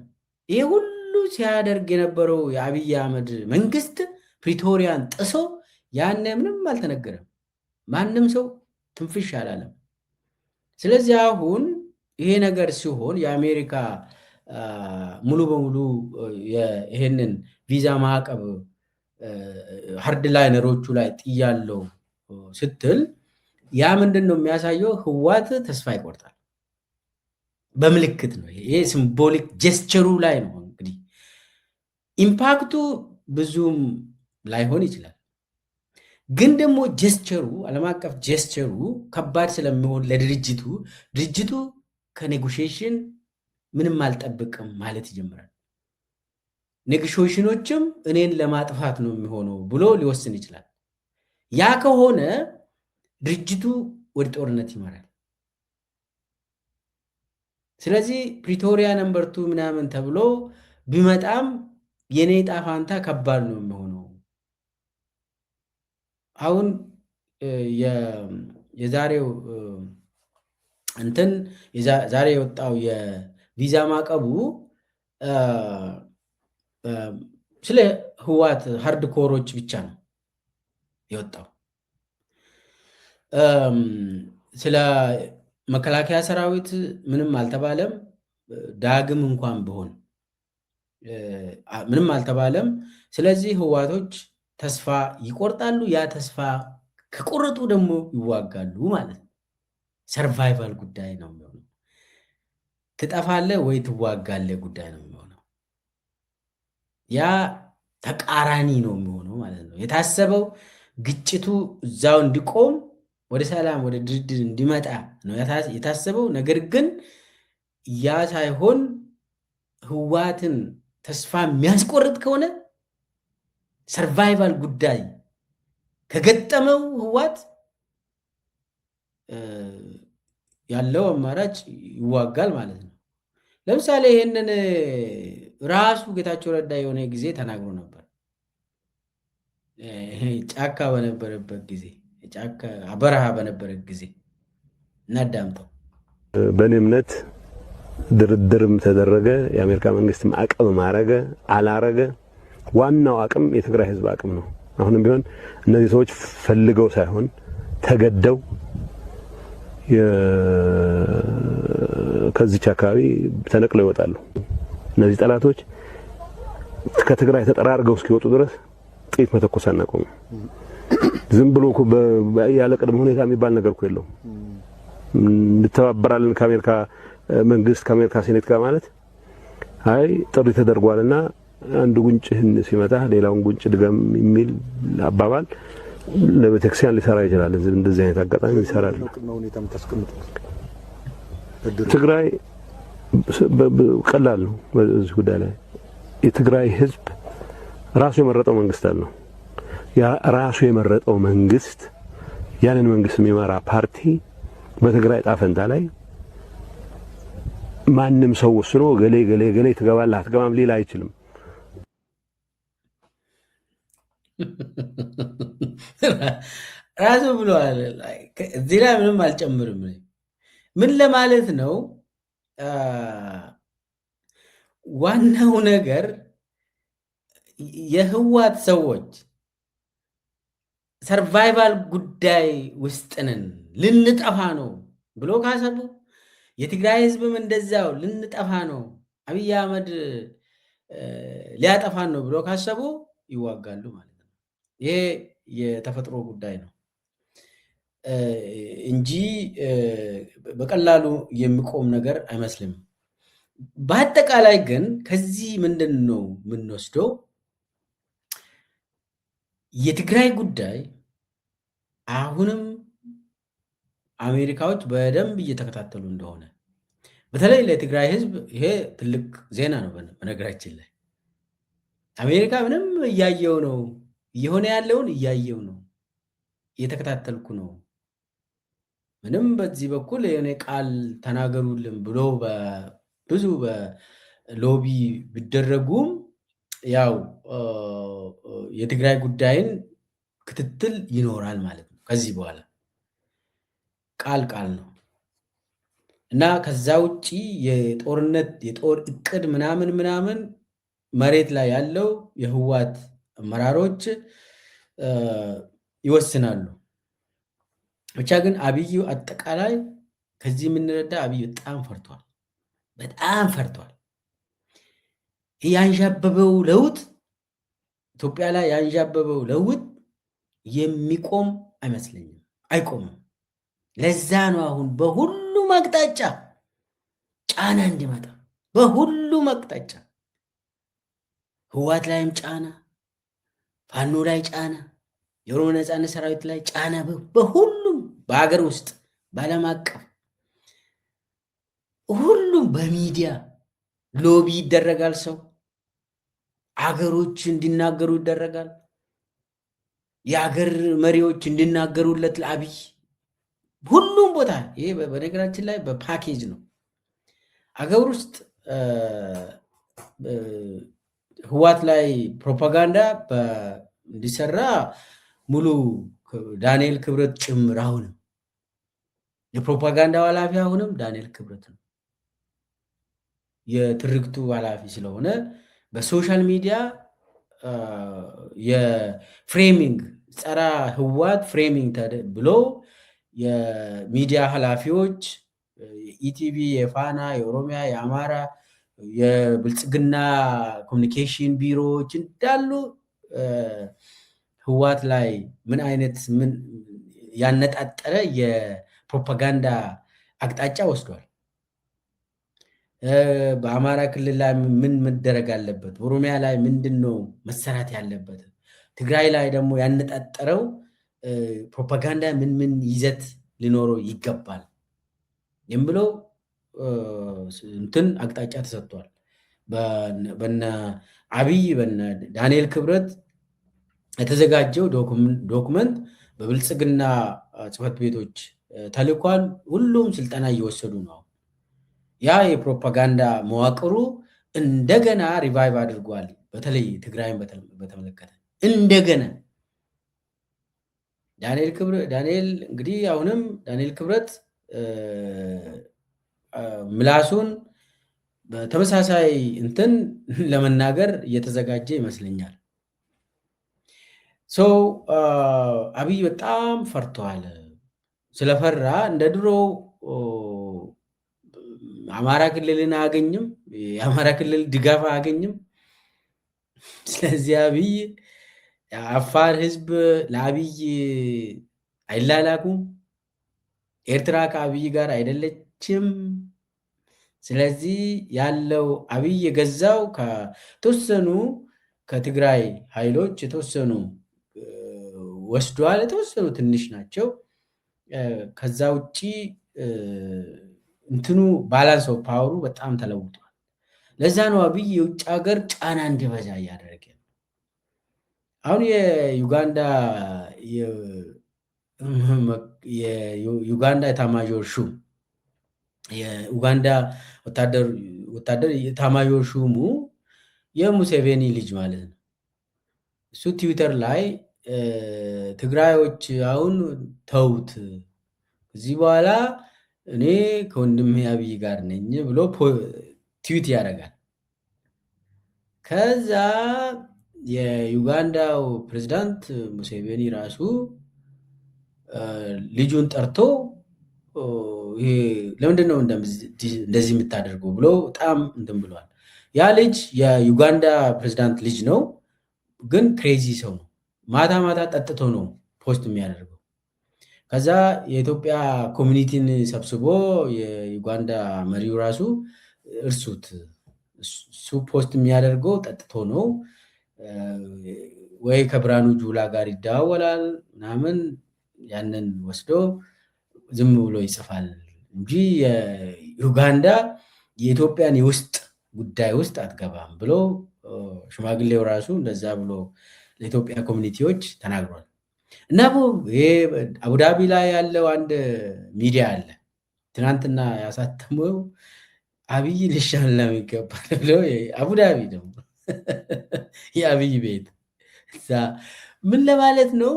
ይሄ ሁሉ ሲያደርግ የነበረው የአብይ አህመድ መንግስት ፕሪቶሪያን ጥሶ ያነ ምንም አልተነገረም። ማንም ሰው ትንፍሽ አላለም። ስለዚህ አሁን ይሄ ነገር ሲሆን የአሜሪካ ሙሉ በሙሉ ይሄንን ቪዛ ማዕቀብ ሃርድ ላይነሮቹ ላይ ጥያለው ስትል ያ ምንድን ነው የሚያሳየው? ህዋት ተስፋ ይቆርጣል። በምልክት ነው። ይሄ ሲምቦሊክ ጀስቸሩ ላይ ነው። እንግዲህ ኢምፓክቱ ብዙም ላይሆን ይችላል፣ ግን ደግሞ ጀስቸሩ ዓለም አቀፍ ጀስቸሩ ከባድ ስለሚሆን ድርጅቱ ከኔጎሽዬሽን ምንም አልጠብቅም ማለት ይጀምራል። ኔጎሽዬሽኖችም እኔን ለማጥፋት ነው የሚሆነው ብሎ ሊወስን ይችላል። ያ ከሆነ ድርጅቱ ወደ ጦርነት ይመራል። ስለዚህ ፕሪቶሪያ ነምበር 2 ምናምን ተብሎ ቢመጣም የኔ ዕጣ ፈንታ ከባድ ነው የሚሆነው። አሁን የዛሬው ዛሬ የወጣው የቪዛ ማዕቀቡ ስለ ህዋት ሃርድ ኮሮች ብቻ ነው የወጣው። ስለ መከላከያ ሰራዊት ምንም አልተባለም። ዳግም እንኳን ቢሆን ምንም አልተባለም። ስለዚህ ህዋቶች ተስፋ ይቆርጣሉ። ያ ተስፋ ከቆረጡ ደግሞ ይዋጋሉ ማለት ነው። ሰርቫይቫል ጉዳይ ነው የሚሆነው። ትጠፋለህ ወይ ትዋጋለህ ጉዳይ ነው የሚሆነው። ያ ተቃራኒ ነው የሚሆነው ማለት ነው። የታሰበው ግጭቱ እዛው እንዲቆም ወደ ሰላም ወደ ድርድር እንዲመጣ ነው የታሰበው። ነገር ግን ያ ሳይሆን ህዋትን ተስፋ የሚያስቆርጥ ከሆነ ሰርቫይቫል ጉዳይ ከገጠመው ህዋት ያለው አማራጭ ይዋጋል ማለት ነው። ለምሳሌ ይህንን ራሱ ጌታቸው ረዳ የሆነ ጊዜ ተናግሮ ነበር። ጫካ በነበረበት ጊዜ በረሃ በነበረ ጊዜ እናዳምጠው። በእኔ እምነት ድርድርም ተደረገ፣ የአሜሪካ መንግስት አቅም ማረገ አላረገ፣ ዋናው አቅም የትግራይ ህዝብ አቅም ነው። አሁንም ቢሆን እነዚህ ሰዎች ፈልገው ሳይሆን ተገደው ከዚች አካባቢ ተነቅለው ይወጣሉ። እነዚህ ጠላቶች ከትግራይ ተጠራርገው እስኪወጡ ድረስ ጥይት መተኮስ አናቆም። ዝም ብሎ ያለ ቅድመ ሁኔታ የሚባል ነገር እኮ የለውም። እንተባበራለን ከአሜሪካ መንግስት ከአሜሪካ ሴኔት ጋር ማለት አይ ጥሪ ተደርጓልና አንድ ጉንጭህን ሲመታ ሌላውን ጉንጭ ድገም የሚል አባባል ለቤተክርስቲያን ሊሰራ ይችላል። እንደዚህ አይነት አጋጣሚ ይሰራል። ትግራይ ቀላል ነው። በዚህ ጉዳይ ላይ የትግራይ ህዝብ ራሱ የመረጠው መንግስት አለው። ያ ራሱ የመረጠው መንግስት ያንን መንግስት የሚመራ ፓርቲ በትግራይ ጣፈንታ ላይ ማንም ሰው ወስኖ ገሌ ትገባለህ አትገባም ሊል አይችልም። ራሱ ብለዋል። እዚህ ላይ ምንም አልጨምርም። ምን ለማለት ነው? ዋናው ነገር የህዋት ሰዎች ሰርቫይቫል ጉዳይ ውስጥንን ልንጠፋ ነው ብሎ ካሰቡ የትግራይ ህዝብም እንደዛው ልንጠፋ ነው አብይ አህመድ ሊያጠፋን ነው ብሎ ካሰቡ ይዋጋሉ ማለት ነው። ይሄ የተፈጥሮ ጉዳይ ነው እንጂ በቀላሉ የሚቆም ነገር አይመስልም። በአጠቃላይ ግን ከዚህ ምንድን ነው የምንወስደው? የትግራይ ጉዳይ አሁንም አሜሪካዎች በደንብ እየተከታተሉ እንደሆነ፣ በተለይ ለትግራይ ህዝብ ይሄ ትልቅ ዜና ነው። በነገራችን ላይ አሜሪካ ምንም እያየው ነው፣ እየሆነ ያለውን እያየው ነው። እየተከታተልኩ ነው። ምንም በዚህ በኩል የሆነ ቃል ተናገሩልን ብሎ ብዙ በሎቢ ቢደረጉም ያው የትግራይ ጉዳይን ክትትል ይኖራል ማለት ነው። ከዚህ በኋላ ቃል ነው እና ከዛ ውጪ የጦር እቅድ ምናምን መሬት ላይ ያለው የህወሓት አመራሮች ይወስናሉ። ብቻ ግን አብይ አጠቃላይ ከዚህ የምንረዳ አብይ በጣም ፈርቷል። ያንዣበበው ለውጥ ኢትዮጵያ ላይ ያንዣበበው ለውጥ የሚቆም አይመስለኝም፣ አይቆምም። ለዛ ነው አሁን በሁሉም አቅጣጫ ጫና እንዲመጣ፣ በሁሉም አቅጣጫ ህወሓት ላይም ጫና፣ ፋኖ ላይ ጫና፣ የኦሮሞ ነጻነት ሰራዊት ላይ ጫና፣ በሁሉም በሀገር ውስጥ በዓለም አቀፍ ሁሉም በሚዲያ ሎቢ ይደረጋል። ሰው አገሮች እንዲናገሩ ይደረጋል። የአገር መሪዎች እንዲናገሩለት ለአብይ ሁሉም ቦታ። ይሄ በነገራችን ላይ በፓኬጅ ነው። አገር ውስጥ ህወሓት ላይ ፕሮፓጋንዳ እንዲሰራ ሙሉ ዳንኤል ክብረት ጭምር አሁንም የፕሮፓጋንዳው ኃላፊ አሁንም ዳንኤል ክብረት ነው። የትርክቱ ኃላፊ ስለሆነ በሶሻል ሚዲያ የፍሬሚንግ ጸረ ህወሓት ፍሬሚንግ ብሎ የሚዲያ ኃላፊዎች ኢቲቪ፣ የፋና፣ የኦሮሚያ፣ የአማራ፣ የብልጽግና ኮሚኒኬሽን ቢሮዎች እንዳሉ ህወሓት ላይ ምን አይነት ያነጣጠረ የፕሮፓጋንዳ አቅጣጫ ወስዷል። በአማራ ክልል ላይ ምን መደረግ አለበት፣ ኦሮሚያ ላይ ምንድን ነው መሰራት ያለበት፣ ትግራይ ላይ ደግሞ ያነጣጠረው ፕሮፓጋንዳ ምን ይዘት ሊኖረው ይገባል የሚለው እንትን አቅጣጫ ተሰጥቷል። በነ አብይ በነ ዳንኤል ክብረት የተዘጋጀው ዶክመንት በብልጽግና ጽሕፈት ቤቶች ተልኳል። ሁሉም ስልጠና እየወሰዱ ነው። ያ የፕሮፓጋንዳ መዋቅሩ እንደገና ሪቫይቭ አድርጓል። በተለይ ትግራይን በተመለከተ እንደገና ዳንኤል እንግዲህ አሁንም ዳንኤል ክብረት ምላሱን በተመሳሳይ እንትን ለመናገር እየተዘጋጀ ይመስለኛል። ሰው አብይ በጣም ፈርተዋል። ስለፈራ እንደ ድሮ አማራ ክልልን አያገኝም፣ የአማራ ክልል ድጋፍ አያገኝም። ስለዚህ አብይ አፋር ህዝብ ለአብይ አይላላኩም። ኤርትራ ከአብይ ጋር አይደለችም። ስለዚህ ያለው አብይ የገዛው ከተወሰኑ ከትግራይ ኃይሎች የተወሰኑ ወስዷል። የተወሰኑ ትንሽ ናቸው። ከዛ ውጭ እንትኑ ባላንስ ኦፍ ፓወሩ በጣም ተለውጧል። ለዛ ነው አብይ የውጭ ሀገር ጫና እንዲበዛ እያደረገ ነው። አሁን የዩጋንዳ ኤታማዦር ሹም የኡጋንዳ ወታደር ኤታማዦር ሹሙ የሙሴቬኒ ልጅ ማለት ነው። እሱ ትዊተር ላይ ትግራዮች አሁን ተውት፣ ከዚህ በኋላ እኔ ከወንድሜ አብይ ጋር ነኝ ብሎ ትዊት ያደርጋል። ከዛ የዩጋንዳው ፕሬዝዳንት ሙሴቬኒ ራሱ ልጁን ጠርቶ ይሄ ለምንድን ነው እንደዚህ የምታደርገው ብሎ በጣም እንትን ብሏል። ያ ልጅ የዩጋንዳ ፕሬዝዳንት ልጅ ነው፣ ግን ክሬዚ ሰው ነው። ማታ ጠጥቶ ነው ፖስት የሚያደርገው። ከዛ የኢትዮጵያ ኮሚኒቲን ሰብስቦ የዩጋንዳ መሪው ራሱ እርሱት፣ እሱ ፖስት የሚያደርገው ጠጥቶ ነው ወይ ከብርሃኑ ጁላ ጋር ይደዋወላል ምናምን፣ ያንን ወስዶ ዝም ብሎ ይጽፋል እንጂ የዩጋንዳ የኢትዮጵያን የውስጥ ጉዳይ ውስጥ አትገባም ብሎ ሽማግሌው ራሱ እንደዛ ብሎ ለኢትዮጵያ ኮሚኒቲዎች ተናግሯል። እና አቡዳቢ ላይ ያለው አንድ ሚዲያ አለ ትናንትና ያሳተመው አብይ ሊሻል ነው የሚገባል ብሎ አቡዳቢ ደግሞ የአብይ ቤት ምን ለማለት ነው?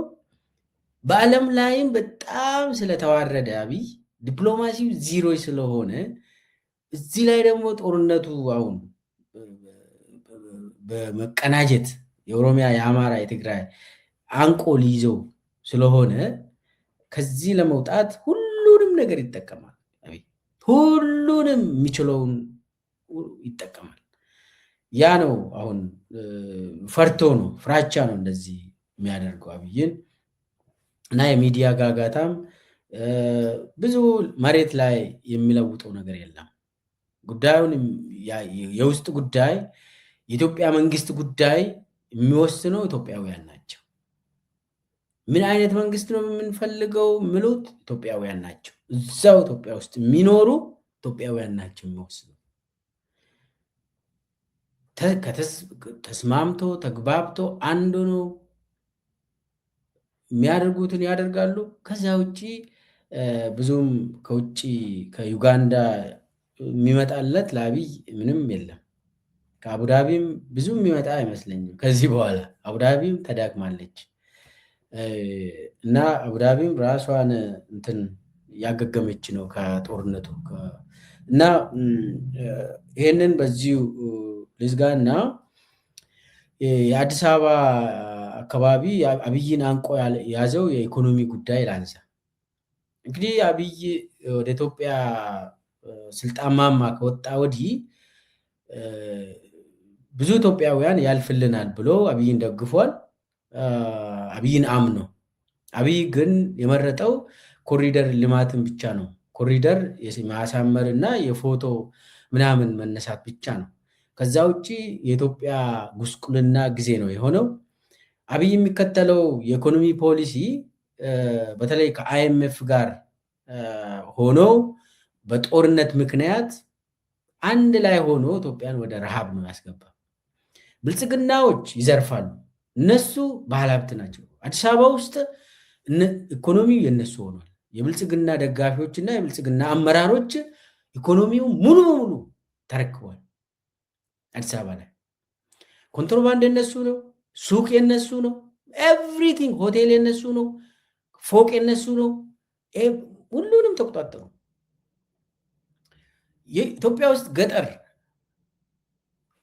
በዓለም ላይም በጣም ስለተዋረደ አብይ ዲፕሎማሲው ዚሮ ስለሆነ እዚህ ላይ ደግሞ ጦርነቱ አሁን በመቀናጀት የኦሮሚያ፣ የአማራ፣ የትግራይ አንቆ ሊይዘው ስለሆነ ከዚህ ለመውጣት ሁሉንም ነገር ይጠቀማል። ሁሉንም የሚችለውን ይጠቀማል። ያ ነው አሁን ፈርቶ ነው ፍራቻ ነው እንደዚህ የሚያደርገው አብይን እና የሚዲያ ጋጋታም ብዙ መሬት ላይ የሚለውጠው ነገር የለም። ጉዳዩን የውስጥ ጉዳይ የኢትዮጵያ መንግስት ጉዳይ የሚወስነው ኢትዮጵያውያን ናቸው። ምን አይነት መንግስት ነው የምንፈልገው ምሉት ኢትዮጵያውያን ናቸው። እዛው ኢትዮጵያ ውስጥ የሚኖሩ ኢትዮጵያውያን ናቸው የሚወስኑ። ተስማምቶ ተግባብቶ አንዱ ነው የሚያደርጉትን ያደርጋሉ። ከዛ ውጭ ብዙም ከውጭ ከዩጋንዳ የሚመጣለት ለአብይ ምንም የለም። ከአቡዳቢም ብዙ የሚመጣ አይመስለኝም ከዚህ በኋላ። አቡዳቢም ተዳክማለች እና አቡዳቢም ራሷን እንትን ያገገመች ነው ከጦርነቱ እና ይሄንን በዚሁ ልዝጋና የአዲስ አበባ አካባቢ አብይን አንቆ ያዘው የኢኮኖሚ ጉዳይ ላንሳ። እንግዲህ አብይ ወደ ኢትዮጵያ ስልጣን ማማ ከወጣ ወዲህ ብዙ ኢትዮጵያውያን ያልፍልናል ብሎ አብይን ደግፏል። አብይን አምኖ አብይ ግን የመረጠው ኮሪደር ልማትን ብቻ ነው። ኮሪደር ማሳመር እና የፎቶ ምናምን መነሳት ብቻ ነው። ከዛ ውጭ የኢትዮጵያ ጉስቁልና ጊዜ ነው የሆነው። አብይ የሚከተለው የኢኮኖሚ ፖሊሲ በተለይ ከአይኤምኤፍ ጋር ሆኖ በጦርነት ምክንያት አንድ ላይ ሆኖ ኢትዮጵያን ወደ ረሃብ ነው ያስገባ። ብልጽግናዎች ይዘርፋሉ፣ እነሱ ባለሀብት ናቸው። አዲስ አበባ ውስጥ ኢኮኖሚው የነሱ ሆኗል። የብልጽግና ደጋፊዎች እና የብልጽግና አመራሮች ኢኮኖሚው ሙሉ በሙሉ ተረክቧል። አዲስ አበባ ላይ ኮንትሮባንድ የነሱ ነው፣ ሱቅ የነሱ ነው፣ ኤቭሪቲንግ ሆቴል የነሱ ነው፣ ፎቅ የነሱ ነው። ሁሉንም ተቆጣጠሩ። የኢትዮጵያ ውስጥ ገጠር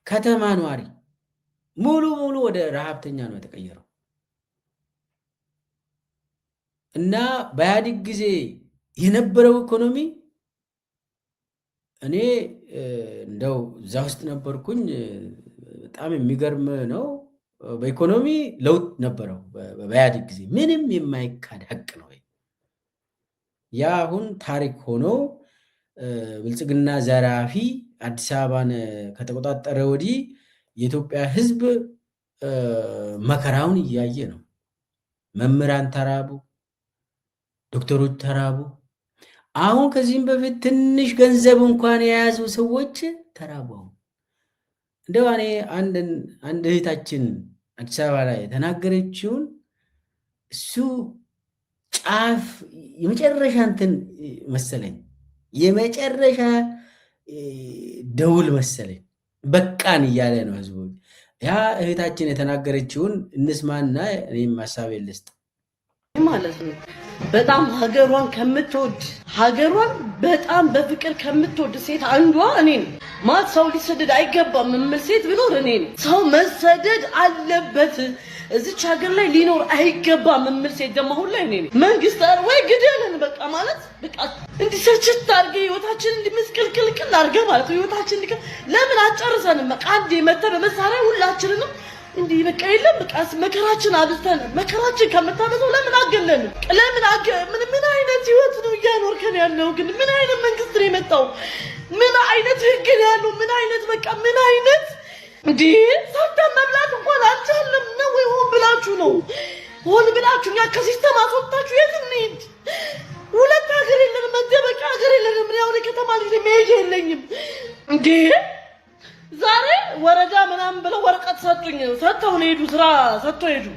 ከተማ ነዋሪ ሙሉ ሙሉ ወደ ረሃብተኛ ነው የተቀየረው እና በኢህአዴግ ጊዜ የነበረው ኢኮኖሚ እኔ እንደው እዛ ውስጥ ነበርኩኝ። በጣም የሚገርም ነው። በኢኮኖሚ ለውጥ ነበረው በኢህአዴግ ጊዜ፣ ምንም የማይካድ ሀቅ ነው። ያ አሁን ታሪክ ሆኖ ብልጽግና ዘራፊ አዲስ አበባን ከተቆጣጠረ ወዲህ የኢትዮጵያ ሕዝብ መከራውን እያየ ነው። መምህራን ተራቡ፣ ዶክተሮች ተራቡ። አሁን ከዚህም በፊት ትንሽ ገንዘብ እንኳን የያዙ ሰዎች ተራቡ። እንደው እኔ አንድ እህታችን አዲስ አበባ ላይ የተናገረችውን እሱ ጫፍ የመጨረሻ እንትን መሰለኝ፣ የመጨረሻ ደውል መሰለኝ። በቃን እያለ ነው ህዝቡ። ያ እህታችን የተናገረችውን እንስማና እኔም ሀሳብ ልስጥ ማለት ነው። በጣም ሀገሯን ከምትወድ ሀገሯን በጣም በፍቅር ከምትወድ ሴት አንዷ እኔ ነኝ። ማለት ሰው ሊሰደድ አይገባም የምል ሴት ብኖር እኔ ነኝ። ሰው መሰደድ አለበት እዚች ሀገር ላይ ሊኖር አይገባም የምል ሴት ደግሞ አሁን ላይ እኔ ነኝ። መንግስት ወይ ግደለን በቃ ማለት በቃ እንዲሰችት አድርገ ህይወታችን እንዲመስቀልቅልቅል አድርገ ማለት ህይወታችን ለምን አጨርሰንም በቃ አንዴ መተ በመሳሪያ ሁላችንንም እንዲህ በቃ የለም በቃ መከራችን አብዝተን መከራችን ከምታበዛው ለምን አገለን? ለምን ምን አይነት ህይወት ነው እያኖርከን ያለው? ግን ምን አይነት መንግስት ነው የመጣው? ምን አይነት ህግ ነው ያለው? ምን አይነት በቃ ምን አይነት እንዴ ሰርተን መብላት እንኳን አልቻለም ነው ወይ? ሆን ብላችሁ ነው? ሆን ብላችሁ ያ ከሲስተም አስወጣችሁ የት እንሂድ? ሁለት ሀገር የለንም፣ መደበቂያ ሀገር የለንም። ምን ያው ከተማ ልጅ መሄጃ የለኝም እንዴ ዛሬ ወረዳ ምናምን ብለው ወረቀት ሰጡኝ። ሰጥተው ነው ሄዱ፣ ስራ ሰጥተው ሄዱ።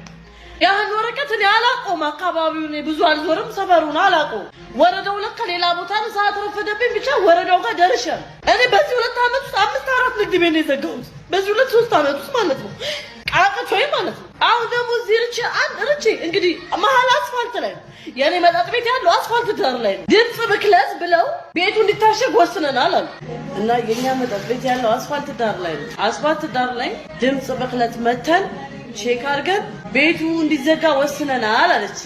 ያን ወረቀት እኔ አላውቀውም። አካባቢውን ብዙ አልዞርም፣ ሰፈሩን አላውቀውም። ወረዳው ለካ ሌላ ቦታ ነው። ሰዓት ረፈደብኝ። ብቻ ወረዳው ጋር ደርሻለሁ። እኔ በዚህ 2 ዓመት ውስጥ 5-4 ንግድ ቤት ነው የዘጋሁት። በዚህ 2-3 ዓመት ውስጥ ማለት ነው። ቃቀቶይ ማለት ነው። አሁን ደግሞ እዚህ ርቼ እንግዲህ መሀል አስፋልት ላይ ነው የኔ መጠጥ ቤት ያለው፣ አስፋልት ዳር ላይ ነው። ድምፅ ብክለት ብለው ቤቱ እንዲታሸግ ወስነናል አሉ እና የኛ መጠጥ ቤት ያለው አስፋልት ዳር ላይ ነው። አስፋልት ዳር ላይ ድምፅ ብክለት መተን ቼክ አድርገን ቤቱ እንዲዘጋ ወስነናል አለች።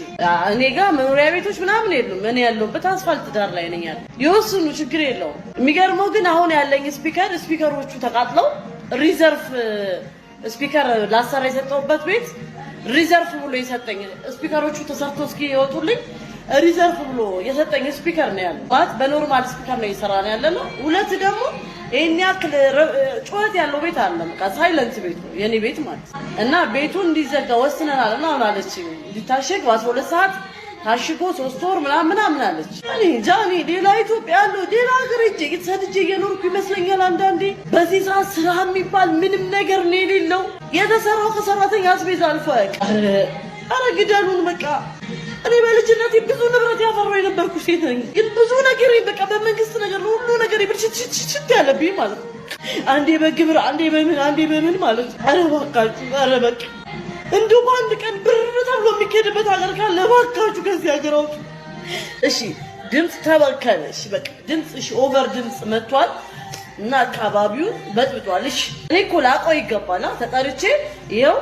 እኔ ጋር መኖሪያ ቤቶች ምናምን የሉም። እኔ ያለሁበት አስፋልት ዳር ላይ ነኝ ያለው። ይወስኑ፣ ችግር የለውም። የሚገርመው ግን አሁን ያለኝ ስፒከሮቹ ተቃጥለው ሪዘርቭ ስፒከር ላሰራ የሰጠውበት ቤት ሪዘርቭ ብሎ የሰጠኝ ስፒከሮቹ ተሰርቶ እስኪ ይወጡልኝ ሪዘርቭ ብሎ የሰጠኝ ስፒከር ነው ያለው። ማለት በኖርማል ስፒከር ነው እየሰራ ነው ያለነው። ሁለት ደግሞ ይሄን ያክል ጩኸት ያለው ቤት አለ። በቃ ሳይለንት ቤት ነው የኔ ቤት ማለት እና ቤቱን እንዲዘጋ ወስነናል እና አለች። እንዲታሸግ በ12 ሰዓት ታሽጎ 3 ወር ምናምን አለች። እኔ ጃኒ ሌላ ኢትዮጵያ ያለው ሌላ ሀገር ሄጄ የተሰድጄ እየኖርኩ ይመስለኛል አንዳንዴ። በዚህ ሰዓት ስራ የሚባል ምንም ነገር ነው የሌለው። የተሰራው ከሰራተኛ አስቤዛ አልፎ ያውቃል። ኧረ ግደሉን በቃ። እኔ በልጅነቴ ብዙ ንብረት ያፈራው የነበርኩ ሴት ነኝ። ግን ብዙ ነገር በቃ በመንግስት ነገር ሁሉ ነገር ብልሽት ያለብኝ ማለት ነው። አንዴ በግብር አንዴ በምን ማለት ነው። ኧረ እባካችሁ፣ ኧረ በቃ እንደው በአንድ ቀን ብር ተብሎ የሚኬድበት ሀገር ካለ እባካችሁ ከዚህ ሀገር አውጡ። እሺ ድምፅ ተበከለ። እሺ በቃ ድምፅ ኦቨር ድምፅ መጥቷል እና አካባቢውን በጥብጧል። እሺ እኔ እኮ ላውቀው ይገባል። ተጠርቼ ይኸው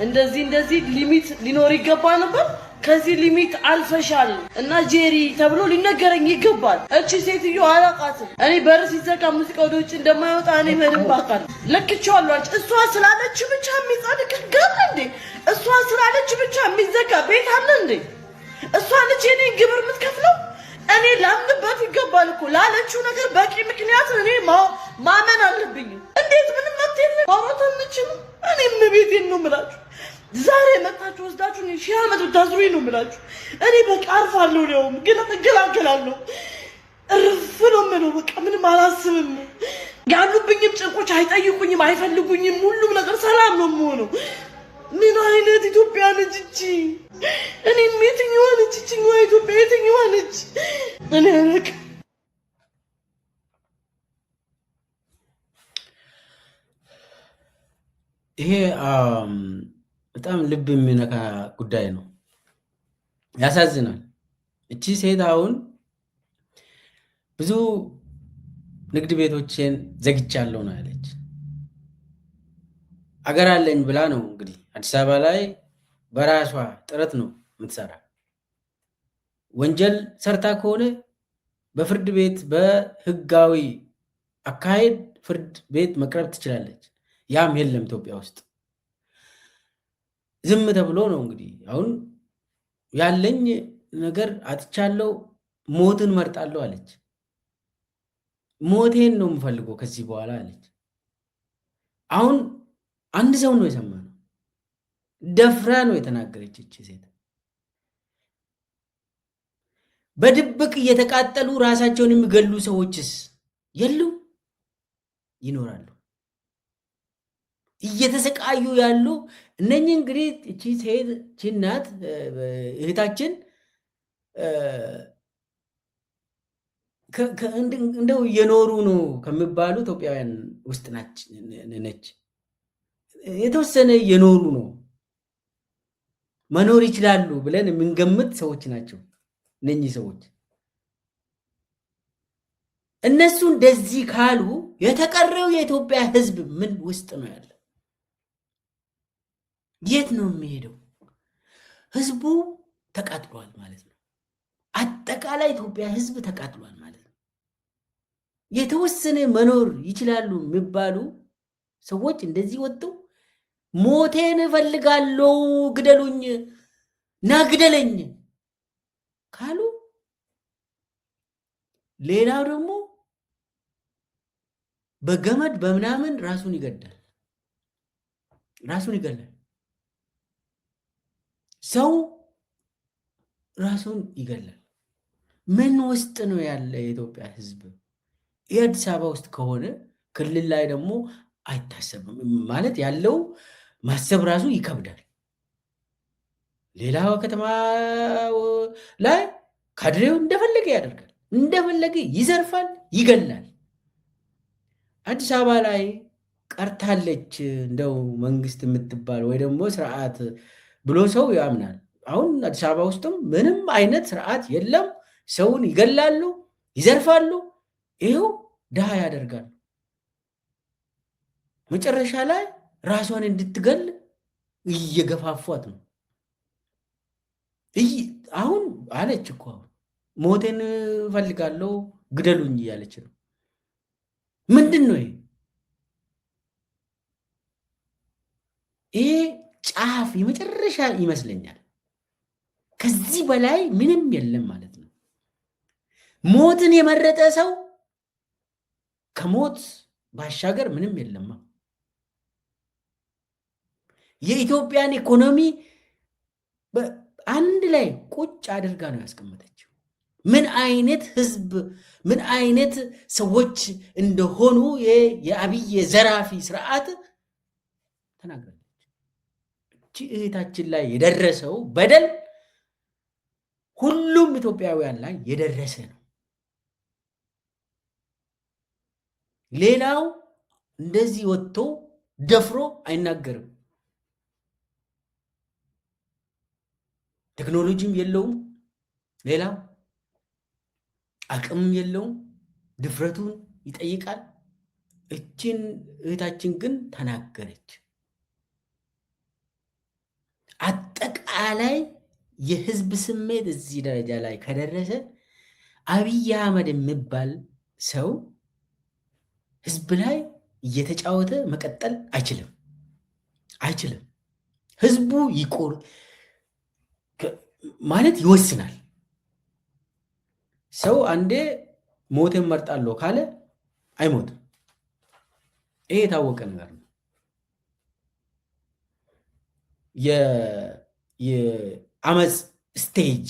እንደዚህ ሊሚት ሊኖር ይገባ ነበር። ከዚህ ሊሚት አልፈሻል እና ጄሪ ተብሎ ሊነገረኝ ይገባል። እቺ ሴትዮ አላውቃትም። እኔ በር ሲዘጋ ሙዚቃ ወደ ውጭ እንደማይወጣ እኔ በደንብ አውቃለሁ። ለክቼዋለሁ አለች። እሷ ስላለች ብቻ የሚጸድቅ ገብ እንዴ? እሷ ስላለች ብቻ የሚዘጋ ቤት አለ እንዴ? እሷ ልጅ የኔ ግብር የምትከፍለው እኔ ላምንበት ይገባል እኮ። ላለችው ነገር በቂ ምክንያት እኔ ማመን አለብኝ። እንዴት ምንም አትየለም ማውራት አንችልም። እኔም ቤቴን ነው የምላችሁ። ዛሬ መጣችሁ ወስዳችሁ ነው 1000 ዓመት ብታስሩኝ ነው የምላችሁ። እኔ በቃ አርፋለሁ ነው ግን እገላገላለሁ። እርፍ ነው የምለው በቃ ምንም አላስብም። ያሉብኝም ጭንቆች አይጠይቁኝም፣ አይፈልጉኝም። ሁሉም ነገር ሰላም ነው የምሆነው። ምን አይነት ኢትዮጵያ ነች እቺ? እኔም የትኛዋ ነች እቺኛዋ ኢትዮጵያ? የትኛዋ ነች? እኔ አለቅ ይሄ በጣም ልብ የሚነካ ጉዳይ ነው። ያሳዝናል። እቺ ሴት አሁን ብዙ ንግድ ቤቶችን ዘግቻለሁ ነው ያለች። አገር አለኝ ብላ ነው እንግዲህ አዲስ አበባ ላይ በራሷ ጥረት ነው የምትሰራ። ወንጀል ሰርታ ከሆነ በፍርድ ቤት በህጋዊ አካሄድ ፍርድ ቤት መቅረብ ትችላለች። ያም የለም ኢትዮጵያ ውስጥ። ዝም ተብሎ ነው እንግዲህ አሁን ያለኝ ነገር አጥቻለሁ፣ ሞትን መርጣለሁ አለች። ሞቴን ነው የምፈልገው ከዚህ በኋላ አለች። አሁን አንድ ሰው ነው የሰማነው፣ ደፍራ ነው የተናገረች እቺ ሴት። በድብቅ እየተቃጠሉ ራሳቸውን የሚገሉ ሰዎችስ የሉ? ይኖራሉ። እየተሰቃዩ ያሉ እነኚህ እንግዲህ እቺ ሴት እቺ እናት እህታችን እንደው እየኖሩ ነው ከሚባሉ ኢትዮጵያውያን ውስጥ ነች። የተወሰነ እየኖሩ ነው፣ መኖር ይችላሉ ብለን የምንገምት ሰዎች ናቸው እነኚህ ሰዎች። እነሱ እንደዚህ ካሉ የተቀረው የኢትዮጵያ ሕዝብ ምን ውስጥ ነው ያለ? የት ነው የሚሄደው? ህዝቡ ተቃጥሏል ማለት ነው። አጠቃላይ ኢትዮጵያ ህዝብ ተቃጥሏል ማለት ነው። የተወሰነ መኖር ይችላሉ የሚባሉ ሰዎች እንደዚህ ወጥተው ሞቴን እፈልጋለሁ፣ ግደሉኝ፣ ና ግደለኝ ካሉ፣ ሌላው ደግሞ በገመድ በምናምን ራሱን ይገዳል። ሰው ራሱን ይገላል። ምን ውስጥ ነው ያለ የኢትዮጵያ ህዝብ? የአዲስ አበባ ውስጥ ከሆነ ክልል ላይ ደግሞ አይታሰብም ማለት ያለው ማሰብ ራሱ ይከብዳል። ሌላው ከተማ ላይ ካድሬው እንደፈለገ ያደርጋል፣ እንደፈለገ ይዘርፋል፣ ይገላል። አዲስ አበባ ላይ ቀርታለች እንደው መንግስት የምትባል ወይ ደግሞ ስርዓት ብሎ ሰው ያምናል። አሁን አዲስ አበባ ውስጥም ምንም አይነት ስርዓት የለም። ሰውን ይገላሉ፣ ይዘርፋሉ፣ ይኸው ድሃ ያደርጋሉ። መጨረሻ ላይ ራሷን እንድትገል እየገፋፏት ነው። አሁን አለች እኮ ሞቴን እፈልጋለሁ ግደሉኝ እያለች ነው። ምንድን ነው ይሄ? ይሄ ጫፍ የመጨረሻ ይመስለኛል። ከዚህ በላይ ምንም የለም ማለት ነው። ሞትን የመረጠ ሰው ከሞት ባሻገር ምንም የለማ። የኢትዮጵያን ኢኮኖሚ አንድ ላይ ቁጭ አድርጋ ነው ያስቀመጠችው። ምን አይነት ህዝብ፣ ምን አይነት ሰዎች እንደሆኑ የአብይ ዘራፊ ስርዓት ተናግራለች። እቺ እህታችን ላይ የደረሰው በደል ሁሉም ኢትዮጵያውያን ላይ የደረሰ ነው። ሌላው እንደዚህ ወጥቶ ደፍሮ አይናገርም። ቴክኖሎጂም የለውም፣ ሌላው አቅምም የለውም። ድፍረቱን ይጠይቃል። እችን እህታችን ግን ተናገረች። አጠቃላይ የህዝብ ስሜት እዚህ ደረጃ ላይ ከደረሰ አብይ አህመድ የሚባል ሰው ህዝብ ላይ እየተጫወተ መቀጠል አይችልም። ህዝቡ ማለት ይወስናል። ሰው አንዴ ሞቴን መርጣለሁ ካለ አይሞትም። ይሄ የታወቀ ነገር ነው። የአመፅ ስቴጅ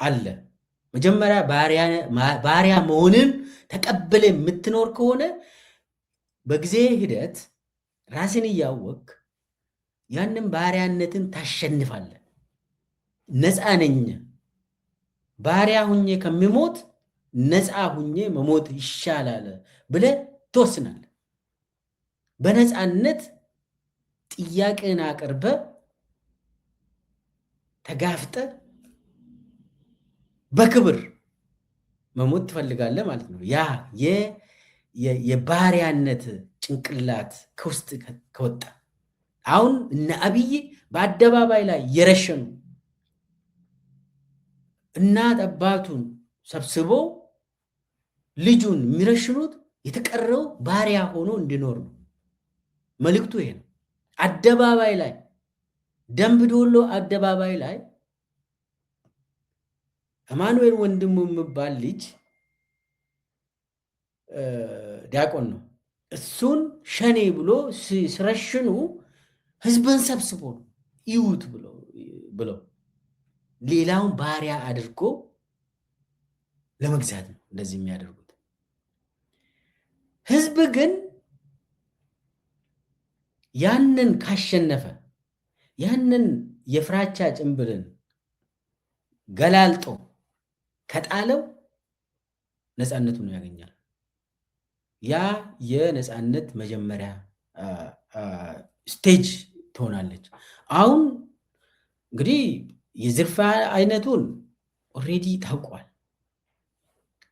አለ። መጀመሪያ ባሪያ መሆንን ተቀብለ የምትኖር ከሆነ በጊዜ ሂደት ራስን እያወቅ ያንን ባሪያነትን ታሸንፋለ። ነፃ ነኝ ባሪያ ሁኜ ከሚሞት ነፃ ሁኜ መሞት ይሻላል ብለ ትወስናለ። በነፃነት ጥያቄን አቅርበ ተጋፍጠ በክብር መሞት ትፈልጋለህ ማለት ነው። ያ የባሪያነት ጭንቅላት ከውስጥ ከወጣ አሁን እነ አብይ በአደባባይ ላይ የረሸኑ እናት አባቱን ሰብስቦ ልጁን የሚረሽኑት የተቀረው ባሪያ ሆኖ እንዲኖር ነው። መልእክቱ ይሄ ነው። አደባባይ ላይ ደንብ ዶሎ አደባባይ ላይ አማኑኤል ወንድሙ የሚባል ልጅ ዲያቆን ነው። እሱን ሸኔ ብሎ ሲረሽኑ ህዝብን ሰብስቦ ይዩት ብለው ሌላውን ባሪያ አድርጎ ለመግዛት ነው እንደዚህ የሚያደርጉት። ህዝብ ግን ያንን ካሸነፈ ያንን የፍራቻ ጭንብልን ገላልጦ ከጣለው ነፃነቱን ያገኛል። ያ የነፃነት መጀመሪያ ስቴጅ ትሆናለች። አሁን እንግዲህ የዝርፊያ አይነቱን ኦልሬዲ ታውቋል።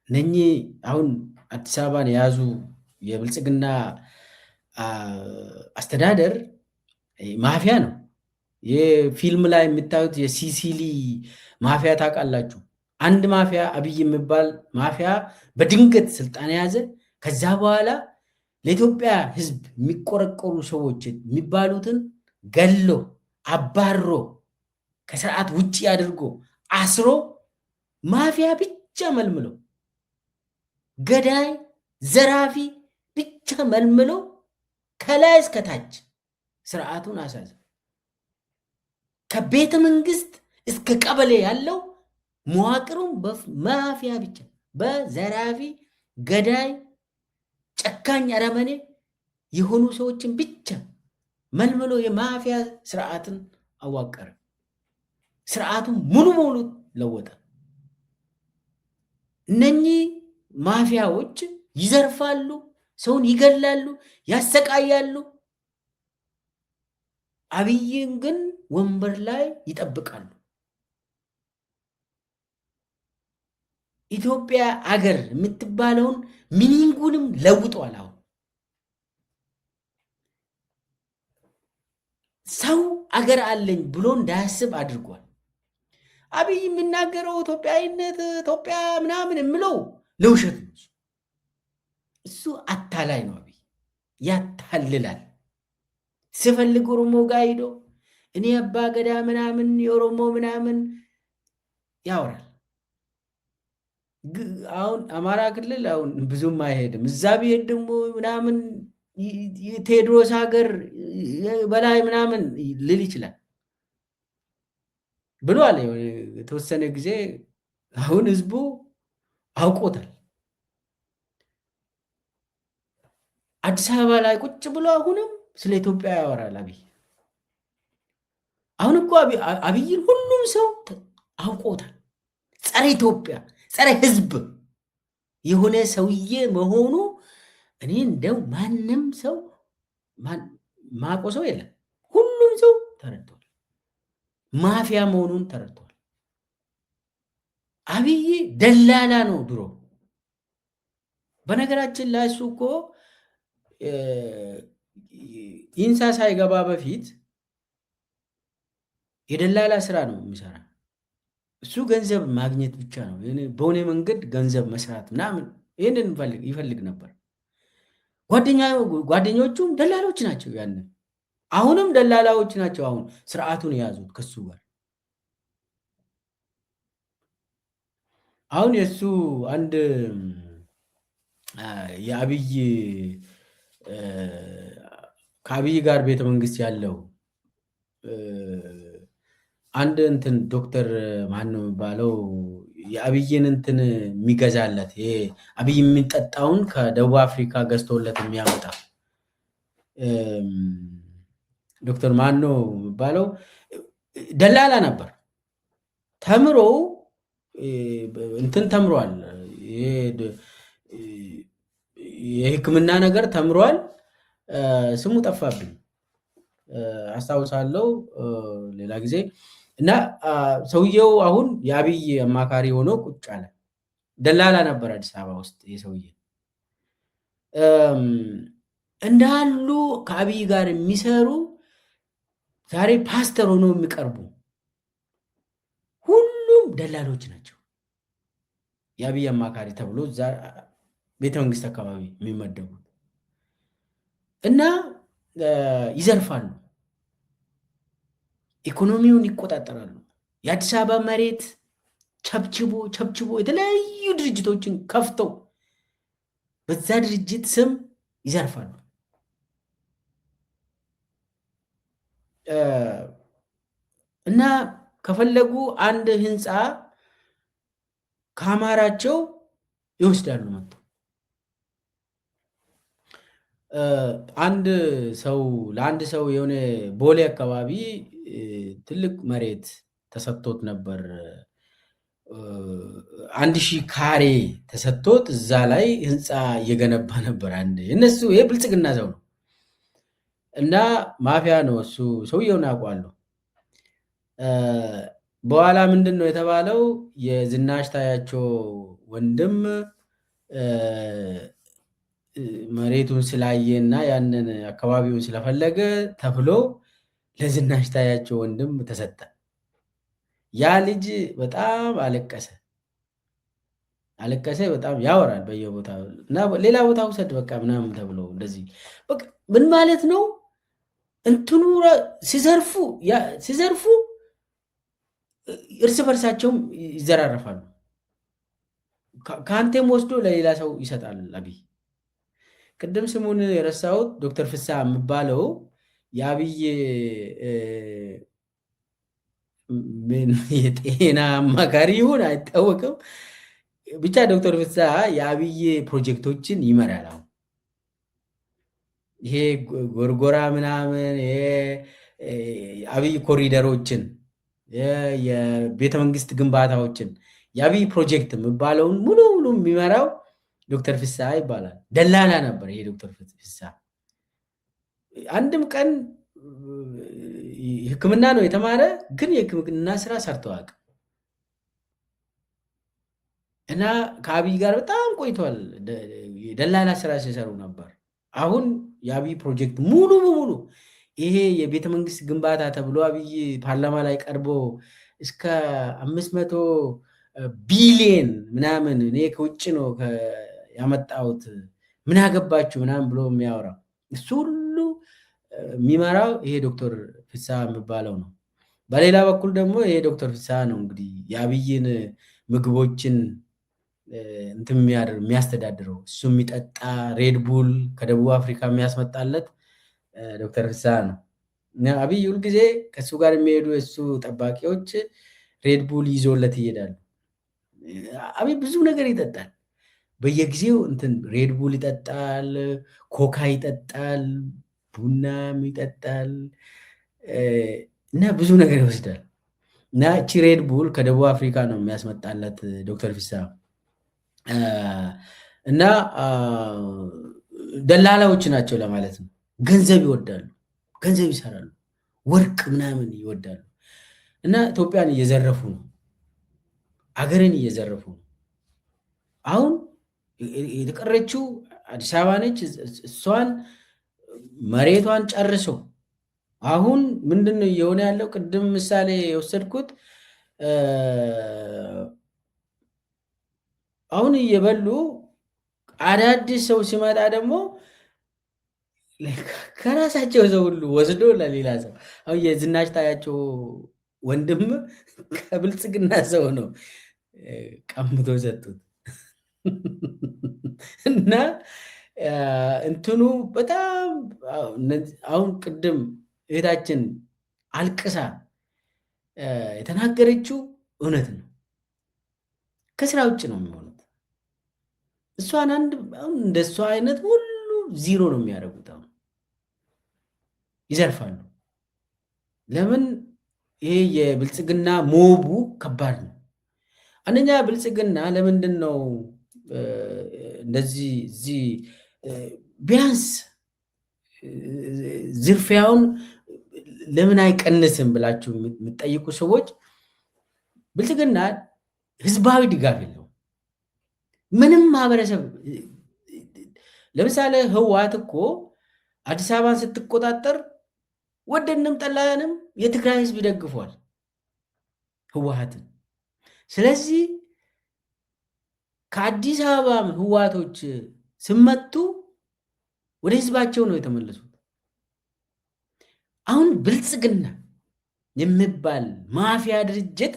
እነኚህ አሁን አዲስ አበባን የያዙ የብልጽግና አስተዳደር ማፊያ ነው። የፊልም ላይ የምታዩት የሲሲሊ ማፊያ ታውቃላችሁ። አንድ ማፊያ አብይ የሚባል ማፊያ በድንገት ስልጣን የያዘ ከዛ በኋላ ለኢትዮጵያ ህዝብ የሚቆረቆሩ ሰዎች የሚባሉትን ገሎ አባሮ ከስርዓት ውጭ አድርጎ አስሮ ማፊያ ብቻ መልምሎ ገዳይ ዘራፊ ብቻ መልምሎ ከላይ እስከታች ስርዓቱን አሳዘ። ከቤተ መንግስት እስከ ቀበሌ ያለው መዋቅሩን በማፊያ ብቻ በዘራፊ ገዳይ ጨካኝ አረመኔ የሆኑ ሰዎችን ብቻ መልምሎ የማፊያ ስርዓትን አዋቀረ። ስርዓቱ ሙሉ በሙሉ ለወጠ። እነኚህ ማፊያዎች ይዘርፋሉ፣ ሰውን ይገላሉ፣ ያሰቃያሉ። አብይን ግን ወንበር ላይ ይጠብቃሉ። ኢትዮጵያ አገር የምትባለውን ሚኒንጉንም ለውጧል። አሁን ሰው አገር አለኝ ብሎ እንዳያስብ አድርጓል። አብይ የሚናገረው ኢትዮጵያዊነት ኢትዮጵያ ምናምን የምለው ለውሸት ነው። እሱ አታላይ ነው። አብይ ያታልላል። ሲፈልግ ኦሮሞ ጋር ሂዶ እኔ አባ ገዳ ምናምን የኦሮሞ ምናምን ያወራል። አሁን አማራ ክልል አሁን ብዙም አይሄድም። እዛ ቢሄድ ደግሞ ምናምን ቴዎድሮስ ሀገር በላይ ምናምን ልል ይችላል ብሏል የተወሰነ ጊዜ። አሁን ህዝቡ አውቆታል። አዲስ አበባ ላይ ቁጭ ብሎ አሁንም ስለ ኢትዮጵያ ያወራል አብይ። አሁን እኮ አብይን ሁሉም ሰው አውቆታል። ጸረ ኢትዮጵያ ጸረ ህዝብ የሆነ ሰውዬ መሆኑ እኔ እንደው ማንም ሰው ማቆ ሰው የለም። ሁሉም ሰው ተረድቷል። ማፊያ መሆኑን ተረድቷል። አብይ ደላላ ነው ድሮ። በነገራችን ላይ እሱ እኮ ኢንሳ ሳይገባ በፊት የደላላ ስራ ነው የሚሰራ። እሱ ገንዘብ ማግኘት ብቻ ነው፣ በሆነ መንገድ ገንዘብ መስራት ምናምን ይህንን ይፈልግ ነበር። ጓደኞቹም ደላሎች ናቸው ያንን። አሁንም ደላላዎች ናቸው። አሁን ስርዓቱን የያዙት ከሱ ጋር። አሁን የእሱ አንድ የአብይ ከአብይ ጋር ቤተ መንግስት ያለው አንድ እንትን ዶክተር ማን ነው የሚባለው የአብይን እንትን የሚገዛለት ይሄ አብይ የሚጠጣውን ከደቡብ አፍሪካ ገዝቶለት የሚያመጣ ዶክተር ማን ነው የሚባለው ደላላ ነበር። ተምሮ እንትን ተምሯል። የሕክምና ነገር ተምሯል። ስሙ ጠፋብኝ፣ አስታውሳለሁ ሌላ ጊዜ። እና ሰውየው አሁን የአብይ አማካሪ ሆኖ ቁጭ አለ። ደላላ ነበር አዲስ አበባ ውስጥ። የሰውዬ እንዳሉ ከአብይ ጋር የሚሰሩ ዛሬ ፓስተር ሆኖ የሚቀርቡ ሁሉም ደላሎች ናቸው። የአብይ አማካሪ ተብሎ እዛ ቤተ መንግስት አካባቢ የሚመደቡት እና ይዘርፋሉ፣ ኢኮኖሚውን ይቆጣጠራሉ። የአዲስ አበባ መሬት ቸብችቦ የተለያዩ ድርጅቶችን ከፍተው በዛ ድርጅት ስም ይዘርፋሉ። እና ከፈለጉ አንድ ህንፃ ከአማራቸው ይወስዳሉ መጥተው። ለአንድ ሰው የሆነ ቦሌ አካባቢ ትልቅ መሬት ተሰጥቶት ነበር። 1000 ካሬ ተሰጥቶት እዛ ላይ ህንፃ እየገነባ ነበር። እነሱ ይሄ ብልጽግና ሰው ነው እና ማፊያ ነው እሱ። ሰውየውን አውቀዋለሁ። በኋላ ምንድን ነው የተባለው? የዝናሽ ታያቸው ወንድም መሬቱን ስላየ እና ያንን አካባቢውን ስለፈለገ ተብሎ ለዝናሽ ታያቸው ወንድም ተሰጠ። ያ ልጅ በጣም አለቀሰ፣ በጣም ያወራል በየቦታው እና ሌላ ቦታ ውሰድ በቃ ምናምን ተብሎ እንደዚህ በቃ ምን ማለት ነው? እንትኑ ሲዘርፉ እርስ በርሳቸውም ይዘራረፋሉ። ከአንቴም ወስዶ ለሌላ ሰው ይሰጣል። አብይ ቅድም ስሙን የረሳሁት ዶክተር ፍስሐ የሚባለው የአብይ የጤና አማካሪ ይሁን አይታወቅም፣ ብቻ ዶክተር ፍስሐ የአብይ ፕሮጀክቶችን ይመራል። አሁን ይሄ ጎርጎራ ምናምን አብይ ኮሪደሮችን የቤተ መንግስት ግንባታዎችን የአብይ ፕሮጀክት የሚባለውን ሙሉ ሙሉ የሚመራው ዶክተር ፍስሐ ይባላል። ደላላ ነበር ይሄ ዶክተር ፍስሐ። አንድም ቀን ሕክምና ነው የተማረ፣ ግን የሕክምና ስራ ሰርቶ አያውቅም። እና ከአብይ ጋር በጣም ቆይቷል። ደላላ ስራ ሲሰሩ ነበር። አሁን የአብይ ፕሮጀክት ሙሉ በሙሉ ይሄ የቤተ መንግስት ግንባታ ተብሎ አብይ ፓርላማ ላይ ቀርቦ እስከ 500 ቢሊየን ምናምን እኔ ከውጭ ነው ያመጣሁት ምን አገባችሁ ምናምን ብሎ የሚያወራው እሱ ሁሉ የሚመራው ይሄ ዶክተር ፍስሐ የሚባለው ነው። በሌላ በኩል ደግሞ ይሄ ዶክተር ፍስሐ ነው እንግዲህ የአብይን ምግቦችን እንትን የሚያስተዳድረው። እሱ የሚጠጣ ሬድቡል ከደቡብ አፍሪካ የሚያስመጣለት ዶክተር ፍስሐ ነው። አብይ ሁልጊዜ ከእሱ ጋር የሚሄዱ የእሱ ጠባቂዎች ሬድቡል ይዞለት ይሄዳሉ። አብይ ብዙ ነገር ይጠጣል። በየጊዜው እንትን ሬድቡል ይጠጣል፣ ኮካ ይጠጣል፣ ቡናም ይጠጣል እና ብዙ ነገር ይወስዳል። እና እቺ ሬድቡል ከደቡብ አፍሪካ ነው የሚያስመጣለት ዶክተር ፍስሐ። እና ደላላዎች ናቸው ለማለት ነው። ገንዘብ ይወዳሉ፣ ገንዘብ ይሰራሉ፣ ወርቅ ምናምን ይወዳሉ። እና ኢትዮጵያን እየዘረፉ ነው፣ አገርን እየዘረፉ ነው። አሁን የተቀረችው አዲስ አበባ ነች። እሷን መሬቷን ጨርሰው አሁን ምንድን ነው እየሆነ ያለው? ቅድም ምሳሌ የወሰድኩት አሁን እየበሉ አዳዲስ ሰው ሲመጣ ደግሞ ከራሳቸው ሰው ሁሉ ወስዶ ለሌላ ሰው አሁን የዝናሽ ታያቸው ወንድም ከብልጽግና ሰው ነው ቀምቶ ሰጡት። እና እንትኑ በጣም አሁን ቅድም እህታችን አልቅሳ የተናገረችው እውነት ነው። ከስራ ውጭ ነው የሚሆኑት። እሷን እንደ እሷ አይነት ሁሉ ዚሮ ነው የሚያደርጉት። አሁን ይዘርፋሉ። ለምን? ይሄ የብልጽግና ሞቡ ከባድ ነው። አንደኛ ብልጽግና ለምንድን ነው እንደዚህ ቢያንስ ዝርፊያውን ለምን አይቀንስም ብላችሁ የምትጠይቁ ሰዎች ብልጽግና ህዝባዊ ድጋፍ የለውም። ምንም ማህበረሰብ ለምሳሌ ህወሓት እኮ አዲስ አበባን ስትቆጣጠር ወደንም ጠላንም የትግራይ ህዝብ ይደግፏል ህወሓትን። ስለዚህ ከአዲስ አበባ ህወሓቶች ስመቱ ወደ ህዝባቸው ነው የተመለሱት። አሁን ብልጽግና የሚባል ማፊያ ድርጅት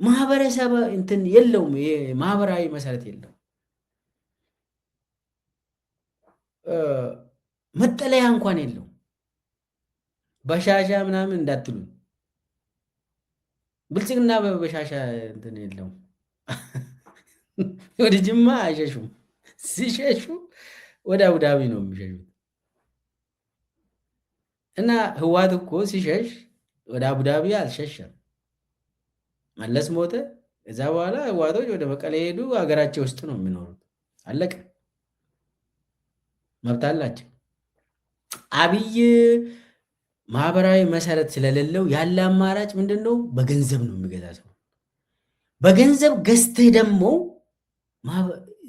ማህበረሰብ እንትን የለውም፣ ማህበራዊ መሰረት የለውም። መጠለያ እንኳን የለውም። በሻሻ ምናምን እንዳትሉ፣ ብልጽግና በሻሻ እንትን የለውም። ወደ ጅማ አይሸሹም። ሲሸሹ ወደ አቡዳቢ ነው የሚሸሹት። እና ህወሓት እኮ ሲሸሽ ወደ አቡዳቢ አልሸሸም። መለስ ሞተ። እዛ በኋላ ህወሓቶች ወደ መቀሌ ሄዱ። ሀገራቸው ውስጥ ነው የሚኖሩት። አለቀ። መብት አላቸው። አብይ ማህበራዊ መሰረት ስለሌለው ያለ አማራጭ ምንድን ነው? በገንዘብ ነው የሚገዛ ሰው። በገንዘብ ገዝተህ ደግሞ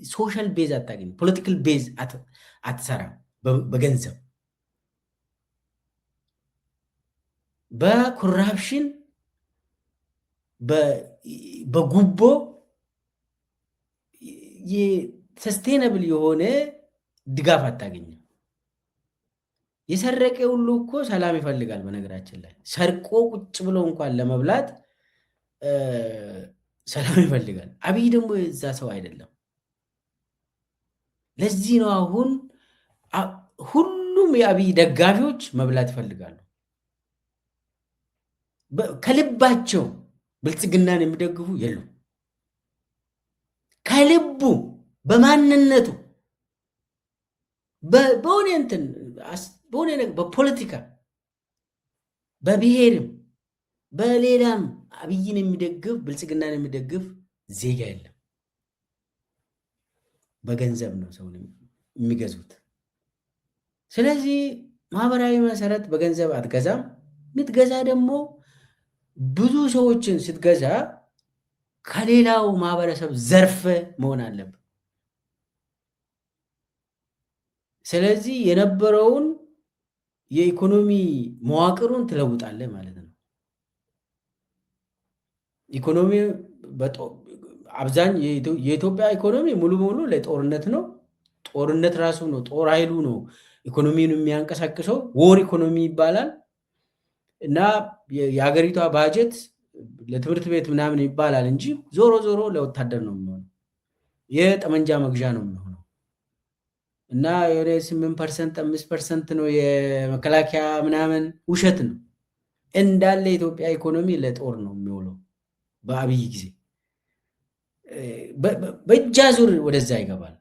ሶሻል ቤዝ አታገኝ፣ ፖለቲካል ቤዝ አትሰራም። በገንዘብ በኮራፕሽን በጉቦ ሰስቴነብል የሆነ ድጋፍ አታገኝም። የሰረቀ ሁሉ እኮ ሰላም ይፈልጋል። በነገራችን ላይ ሰርቆ ቁጭ ብሎ እንኳን ለመብላት ሰላም ይፈልጋል። አብይ ደግሞ የዛ ሰው አይደለም። ለዚህ ነው አሁን ሁሉም የአብይ ደጋፊዎች መብላት ይፈልጋሉ። ከልባቸው ብልጽግናን የሚደግፉ የሉም። ከልቡ በማንነቱ በሆነ እንትን በሆነ ነገር በፖለቲካ በብሔርም በሌላም አብይን የሚደግፍ ብልጽግናን የሚደግፍ ዜጋ የለም። በገንዘብ ነው ሰውን የሚገዙት። ስለዚህ ማህበራዊ መሰረት በገንዘብ አትገዛም። የምትገዛ ደግሞ ብዙ ሰዎችን ስትገዛ ከሌላው ማህበረሰብ ዘርፈ መሆን አለብን። ስለዚህ የነበረውን የኢኮኖሚ መዋቅሩን ትለውጣለህ ማለት ነው። ኢኮኖሚ የኢትዮጵያ ኢኮኖሚ ሙሉ በሙሉ ለጦርነት ነው። ጦርነት ራሱ ነው፣ ጦር ኃይሉ ነው ኢኮኖሚውን የሚያንቀሳቅሰው። ወር ኢኮኖሚ ይባላል እና የሀገሪቷ ባጀት ለትምህርት ቤት ምናምን ይባላል እንጂ ዞሮ ዞሮ ለወታደር ነው የሚሆነው፣ የጠመንጃ መግዣ ነው የሚሆነው። እና የሆነ 8% 5% ነው የመከላከያ ምናምን፣ ውሸት ነው። እንዳለ የኢትዮጵያ ኢኮኖሚ ለጦር ነው የሚውለው። በአብይ ጊዜ በእጃ ዙር ወደዛ ይገባል።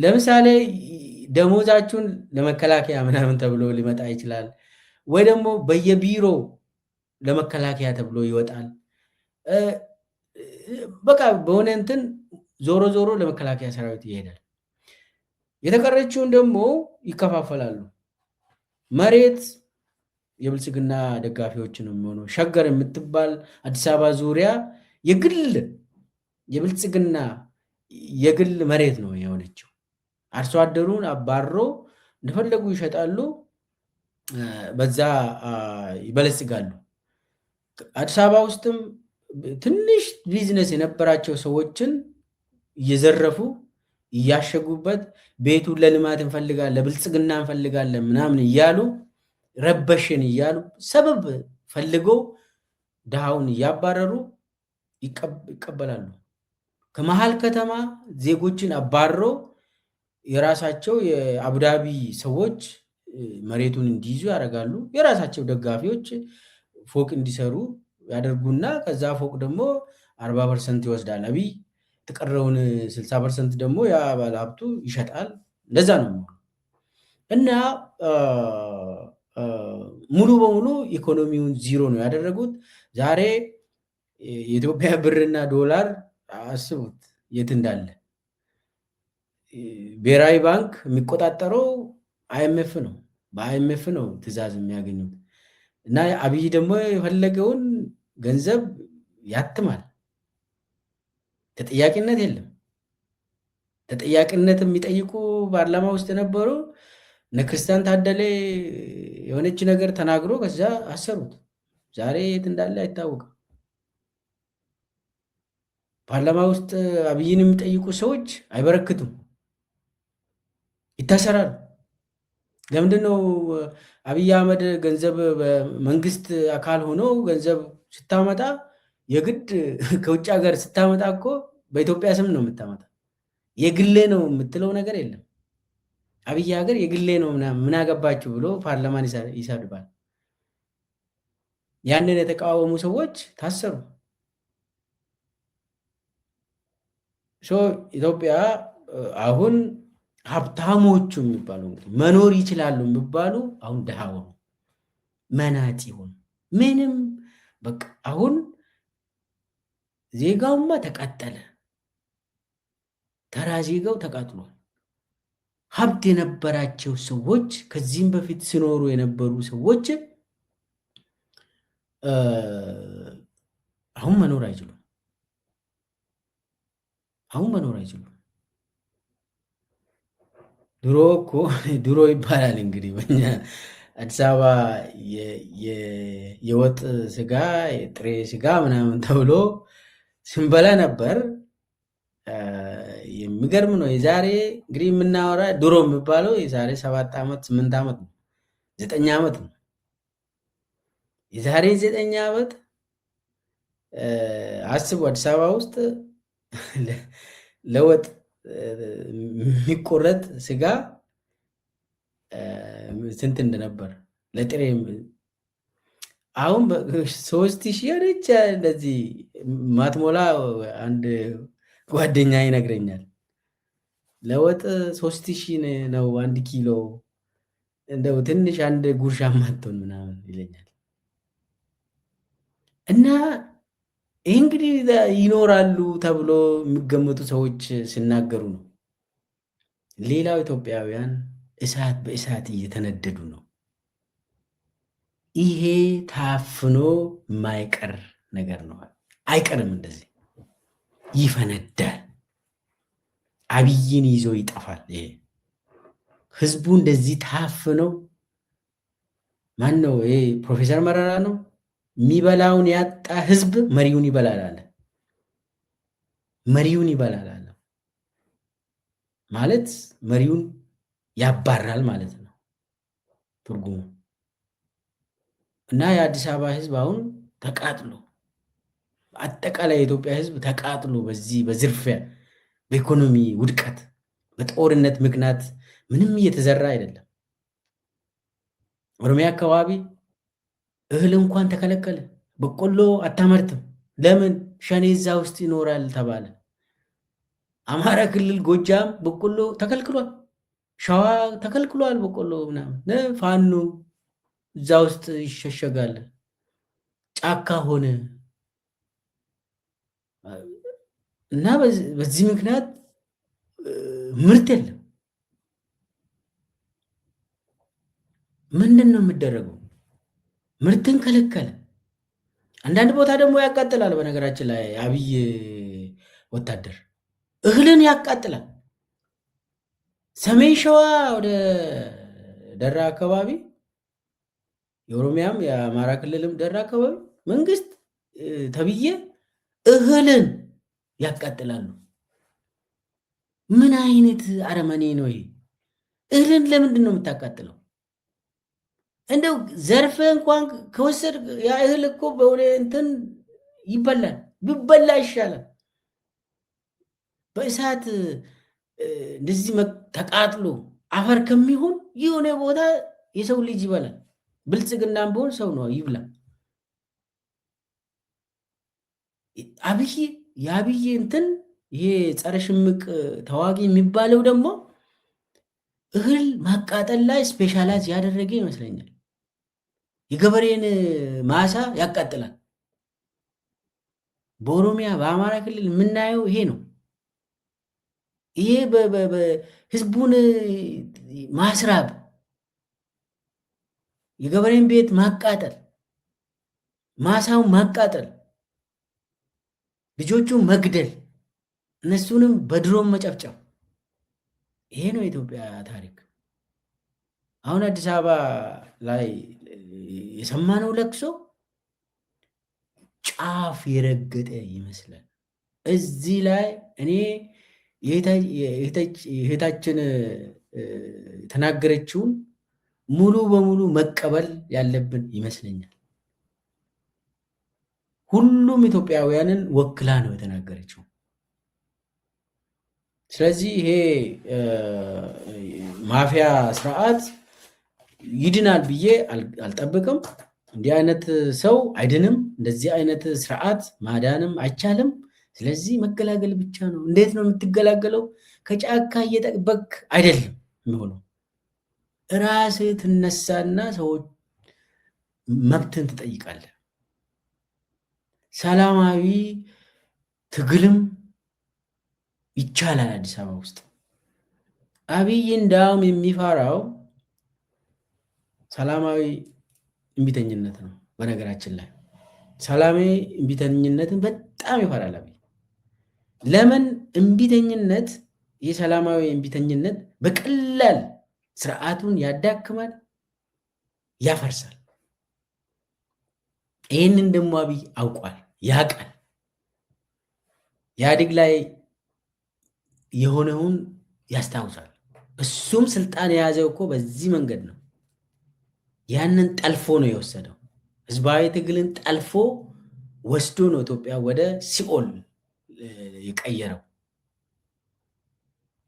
ለምሳሌ ደሞዛችሁን ለመከላከያ ምናምን ተብሎ ሊመጣ ይችላል፣ ወይ ደግሞ በየቢሮ ለመከላከያ ተብሎ ይወጣል። በቃ በሆነ እንትን ዞሮ ዞሮ ለመከላከያ ሰራዊት ይሄዳል። የተቀረችውን ደግሞ ይከፋፈላሉ። መሬት የብልጽግና ደጋፊዎች ነው የሚሆነው። ሸገር የምትባል አዲስ አበባ ዙሪያ የግል የብልጽግና የግል መሬት ነው የሆነችው። አርሶ አደሩን አባሮ እንደፈለጉ ይሸጣሉ፣ በዛ ይበለጽጋሉ። አዲስ አበባ ውስጥም ትንሽ ቢዝነስ የነበራቸው ሰዎችን እየዘረፉ እያሸጉበት ቤቱን ለልማት እንፈልጋለን ለብልጽግና እንፈልጋለን ምናምን እያሉ ረበሽን እያሉ ሰበብ ፈልገው ድሃውን እያባረሩ ይቀበላሉ። ከመሀል ከተማ ዜጎችን አባሮ የራሳቸው የአቡዳቢ ሰዎች መሬቱን እንዲይዙ ያደርጋሉ። የራሳቸው ደጋፊዎች ፎቅ እንዲሰሩ ያደርጉና ከዛ ፎቅ ደግሞ 40% ይወስዳል አብይ፣ የተቀረውን 60% ደግሞ ያ ባለሀብቱ ይሸጣል። እንደዛ ነው እና ሙሉ በሙሉ ኢኮኖሚውን ዚሮ ነው ያደረጉት። ዛሬ የኢትዮጵያ ብርና ዶላር አስቡት የት እንዳለ። ብሔራዊ ባንክ የሚቆጣጠረው አይኤምኤፍ ነው። በአይኤምኤፍ ነው ትዕዛዝ የሚያገኙት እና አብይ ደግሞ የፈለገውን ገንዘብ ያትማል። ተጠያቂነት የለም። ተጠያቂነት የሚጠይቁ ፓርላማ ውስጥ የነበሩ እነ ክርስቲያን ታደለ የሆነች ነገር ተናግሮ ከዛ አሰሩት። ዛሬ የት እንዳለ አይታወቅም። ፓርላማ ውስጥ አብይን የሚጠይቁ ሰዎች አይበረክቱም፣ ይታሰራሉ። ለምንድነው አብይ አህመድ ገንዘብ በመንግስት አካል ሆኖ ገንዘብ ስታመጣ የግድ ከውጭ ሀገር ስታመጣ እኮ በኢትዮጵያ ስም ነው የምታመጣ። የግሌ ነው የምትለው ነገር የለም። አብይ ሀገር የግሌ ነው ምን አገባችሁ ብሎ ፓርላማን ይሰድባል። ያንን የተቃወሙ ሰዎች ታሰሩ። ኢትዮጵያ አሁን ሀብታሞቹ የሚባሉ መኖር ይችላሉ የሚባሉ አሁን ድሃ ሆኑ፣ መናጢ ሆኑ። ምንም በቃ አሁን ዜጋውማ ተቃጠለ፣ ተራ ዜጋው ተቃጥሏል። ሀብት የነበራቸው ሰዎች ከዚህም በፊት ሲኖሩ የነበሩ ሰዎች አሁን መኖር አይችሉም። ድሮ እኮ ድሮ ይባላል እንግዲህ በእኛ አዲስ አበባ የወጥ ስጋ የጥሬ ስጋ ምናምን ተብሎ ስንበላ ነበር። የሚገርም ነው። የዛሬ እንግዲህ የምናወራ ድሮ የሚባለው የዛሬ 7 ዓመት 8 ዓመት ነው፣ 9 ዓመት ነው። የዛሬ 9 ዓመት አስቡ። አዲስ አበባ ውስጥ ለወጥ የሚቆረጥ ስጋ ስንት እንደነበር ለጥሬ አሁን 3000 ሆነች። እንደዚህ ማትሞላ አንድ ጓደኛ ይነግረኛል። ለወጥ 3000 ነው 1 ኪሎ፣ እንደው ትንሽ አንድ ጉርሻ ማትሆን ምናምን ይለኛል። እና ይህ እንግዲህ ይኖራሉ ተብሎ የሚገመቱ ሰዎች ሲናገሩ ነው። ሌላው ኢትዮጵያውያን እሳት በእሳት እየተነደዱ ነው። ይሄ ታፍኖ የማይቀር ነገር ነው። አይቀርም፣ እንደዚህ ይፈነዳል። አብይን ይዞ ይጠፋል። ይሄ ህዝቡ እንደዚህ ታፍኖ ማን ነው? ይሄ ፕሮፌሰር መረራ ነው። የሚበላውን ያጣ ህዝብ መሪውን ይበላል አለ። መሪውን ይበላል አለ ማለት መሪውን ያባራል ማለት ነው ትርጉሙ። እና የአዲስ አበባ ህዝብ አሁን ተቃጥሎ፣ አጠቃላይ የኢትዮጵያ ህዝብ ተቃጥሎ በዚህ በዝርፊያ፣ በኢኮኖሚ ውድቀት፣ በጦርነት ምክንያት ምንም እየተዘራ አይደለም። ኦሮሚያ አካባቢ እህል እንኳን ተከለከለ። በቆሎ አታመርትም። ለምን? ሸኔ እዛ ውስጥ ይኖራል ተባለ። አማራ ክልል ጎጃም በቆሎ ተከልክሏል። ሸዋ ተከልክሏል። በቆሎ ምናምን ፋኖ እዛ ውስጥ ይሸሸጋል። ጫካ ሆነ እና በዚህ ምክንያት ምርት የለም። ምንድን ነው የሚደረገው? ምርትን ከለከለ። አንዳንድ ቦታ ደግሞ ያቃጥላል። በነገራችን ላይ አብይ ወታደር እህልን ያቃጥላል። ሰሜን ሸዋ ወደ ደራ አካባቢ፣ የኦሮሚያም የአማራ ክልልም ደራ አካባቢ መንግስት ተብዬ እህልን ያቃጥላሉ። ምን አይነት አረመኔ ነው ይሄ? እህልን ለምንድን ነው የምታቃጥለው? እንደው ዘርፈ እንኳን ከወሰድ ያ እህል እኮ በሆነ እንትን ይበላል፣ ቢበላ ይሻላል። በእሳት እንደዚህ ተቃጥሎ አፈር ከሚሆን የሆነ ቦታ የሰው ልጅ ይበላል። ብልጽግናም ቢሆን ሰው ነው ይብላ። የአብይ እንትን ይሄ ጸረ ሽምቅ ተዋጊ የሚባለው ደግሞ እህል ማቃጠል ላይ ስፔሻላይዝ ያደረገ ይመስለኛል። የገበሬን ማሳ ያቃጥላል። በኦሮሚያ በአማራ ክልል የምናየው ይሄ ነው። ይሄ ህዝቡን ማስራብ፣ የገበሬን ቤት ማቃጠል፣ ማሳውን ማቃጠል፣ ልጆቹን መግደል፣ እነሱንም በድሮን መጨፍጨፍ። ይሄ ነው የኢትዮጵያ ታሪክ። አሁን አዲስ አበባ ላይ የሰማነው ለቅሶ ጫፍ የረገጠ ይመስላል። እዚህ ላይ እኔ እህታችን የተናገረችውን ሙሉ በሙሉ መቀበል ያለብን ይመስለኛል። ሁሉም ኢትዮጵያውያንን ወክላ ነው የተናገረችው። ስለዚህ ይሄ ማፊያ ስርዓት ይድናል ብዬ አልጠብቅም። እንዲህ አይነት ሰው አይድንም። እንደዚህ አይነት ስርዓት ማዳንም አይቻልም። ስለዚህ መገላገል ብቻ ነው። እንዴት ነው የምትገላገለው? ከጫካ እየጠበቅ አይደለም የሚሆነው። ራስህ ትነሳና ሰዎች መብትን ትጠይቃለህ። ሰላማዊ ትግልም ይቻላል። አዲስ አበባ ውስጥ አብይ እንዳውም የሚፈራው ሰላማዊ እምቢተኝነት ነው። በነገራችን ላይ ሰላማዊ እምቢተኝነትን በጣም ይፈራል አብይ። ለምን? እምቢተኝነት፣ የሰላማዊ እምቢተኝነት በቀላል ስርዓቱን ያዳክማል፣ ያፈርሳል። ይህንን ደግሞ አብይ አውቋል፣ ያውቃል። ኢህአዴግ ላይ የሆነውን ያስታውሳል። እሱም ስልጣን የያዘው እኮ በዚህ መንገድ ነው። ያንን ጠልፎ ነው የወሰደው። ህዝባዊ ትግልን ጠልፎ ወስዶ ነው ኢትዮጵያ ወደ ሲኦል የቀየረው።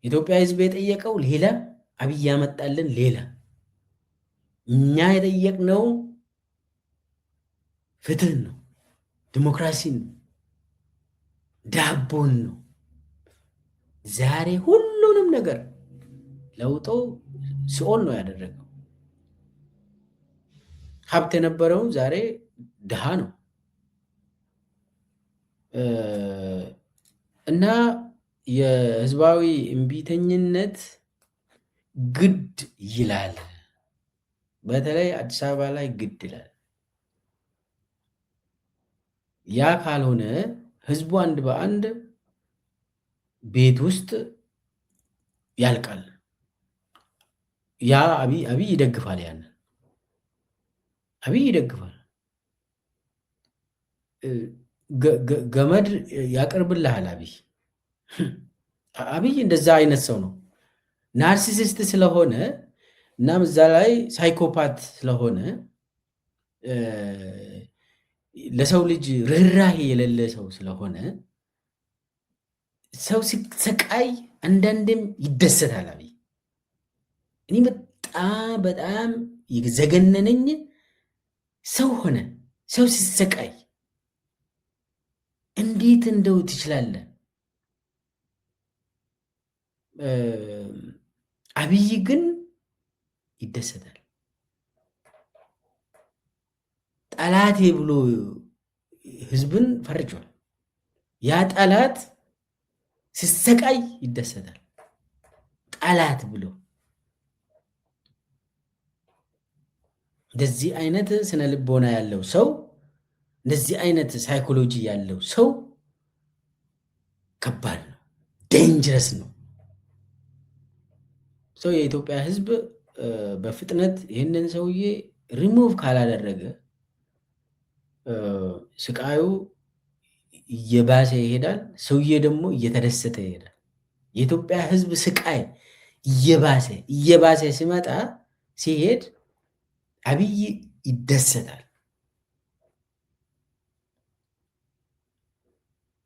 ኢትዮጵያ ህዝብ የጠየቀው ሌላ፣ አብይ ያመጣልን ሌላ። እኛ የጠየቅነው ፍትህን ነው፣ ዲሞክራሲን ነው፣ ዳቦን ነው። ዛሬ ሁሉንም ነገር ለውጦ ሲኦል ነው ያደረገው። ሀብት የነበረው ዛሬ ድሃ ነው። እና የህዝባዊ እምቢተኝነት ግድ ይላል። በተለይ አዲስ አበባ ላይ ግድ ይላል። ያ ካልሆነ ህዝቡ አንድ በአንድ ቤት ውስጥ ያልቃል። ያ አብይ ይደግፋል። ያንን አብይ ይደግፋል። ገመድ ያቀርብልሃል። አብይ እንደዛ አይነት ሰው ነው። ናርሲሲስት ስለሆነ እናም እዛ ላይ ሳይኮፓት ስለሆነ ለሰው ልጅ ርኅራሄ የሌለ ሰው ስለሆነ ሰው ሲሰቃይ አንዳንድም ይደሰታል። አብይ እኔ በጣም የዘገነነኝ ሰው ሆነ ሰው ሲሰቃይ እንዴት እንደው ትችላለህ? አብይ ግን ይደሰታል። ጠላቴ ብሎ ህዝብን ፈርጇል። ያ ጠላት ሲሰቃይ ይደሰታል። ጠላት ብሎ እንደዚህ አይነት ስነ ልቦና ያለው ሰው፣ እንደዚህ አይነት ሳይኮሎጂ ያለው ሰው ከባድ ነው፣ ዴንጀረስ ነው። ሰው የኢትዮጵያ ህዝብ በፍጥነት ይህንን ሰውዬ ሪሙቭ ካላደረገ ስቃዩ እየባሰ ይሄዳል። ሰውዬ ደግሞ እየተደሰተ ይሄዳል። የኢትዮጵያ ህዝብ ስቃይ እየባሰ ሲመጣ ሲሄድ አብይ ይደሰታል።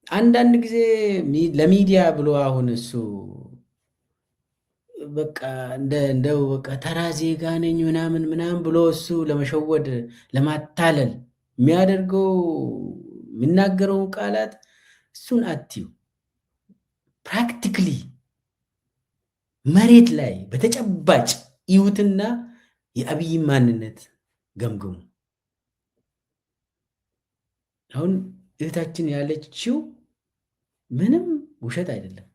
አንዳንድ ጊዜ ለሚዲያ ብሎ አሁን እሱ በቃ እንደው በቃ ተራ ዜጋ ነኝ ምናምን ብሎ እሱ ለመሸወድ ለማታለል የሚያደርገው የሚናገረው ቃላት እሱን አትዩ። ፕራክቲክሊ መሬት ላይ በተጨባጭ ይዩትና የአብይ ማንነት ገምግሙ። አሁን እህታችን ያለችው ምንም ውሸት አይደለም፣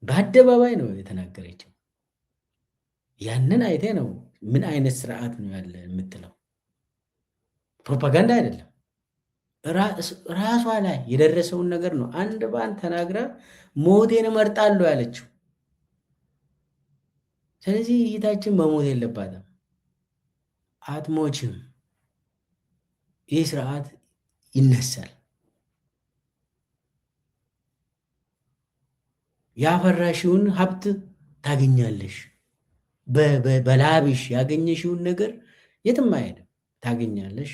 በአደባባይ ነው የተናገረችው። ያንን አይቴ ነው ምን አይነት ስርዓት ነው ያለ የምትለው፣ ፕሮፓጋንዳ አይደለም። ራሷ ላይ የደረሰውን ነገር ነው አንድ በአንድ ተናግራ ሞቴን እመርጣለሁ ያለችው። ስለዚህ እህታችን መሞት የለባትም። አትሞችም። ይህ ስርዓት ይነሳል። ያፈራሽውን ሀብት ታገኛለሽ። በላብሽ ያገኘሽውን ነገር የትም አይሄድም፣ ታገኛለሽ፣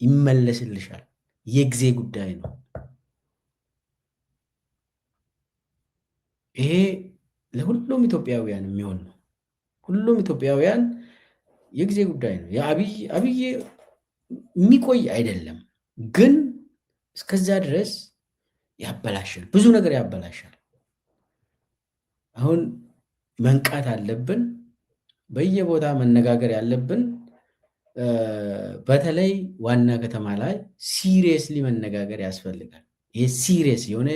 ይመለስልሻል። የጊዜ ጉዳይ ነው። ይሄ ለሁሉም ኢትዮጵያውያን የሚሆን ነው። ሁሉም ኢትዮጵያውያን የጊዜ ጉዳይ ነው። አብይ የሚቆይ አይደለም፣ ግን እስከዛ ድረስ ያበላሻል፣ ብዙ ነገር ያበላሻል። አሁን መንቃት አለብን። በየቦታ መነጋገር ያለብን በተለይ ዋና ከተማ ላይ ሲሪየስሊ መነጋገር ያስፈልጋል። ይሄ ሲሪየስ የሆነ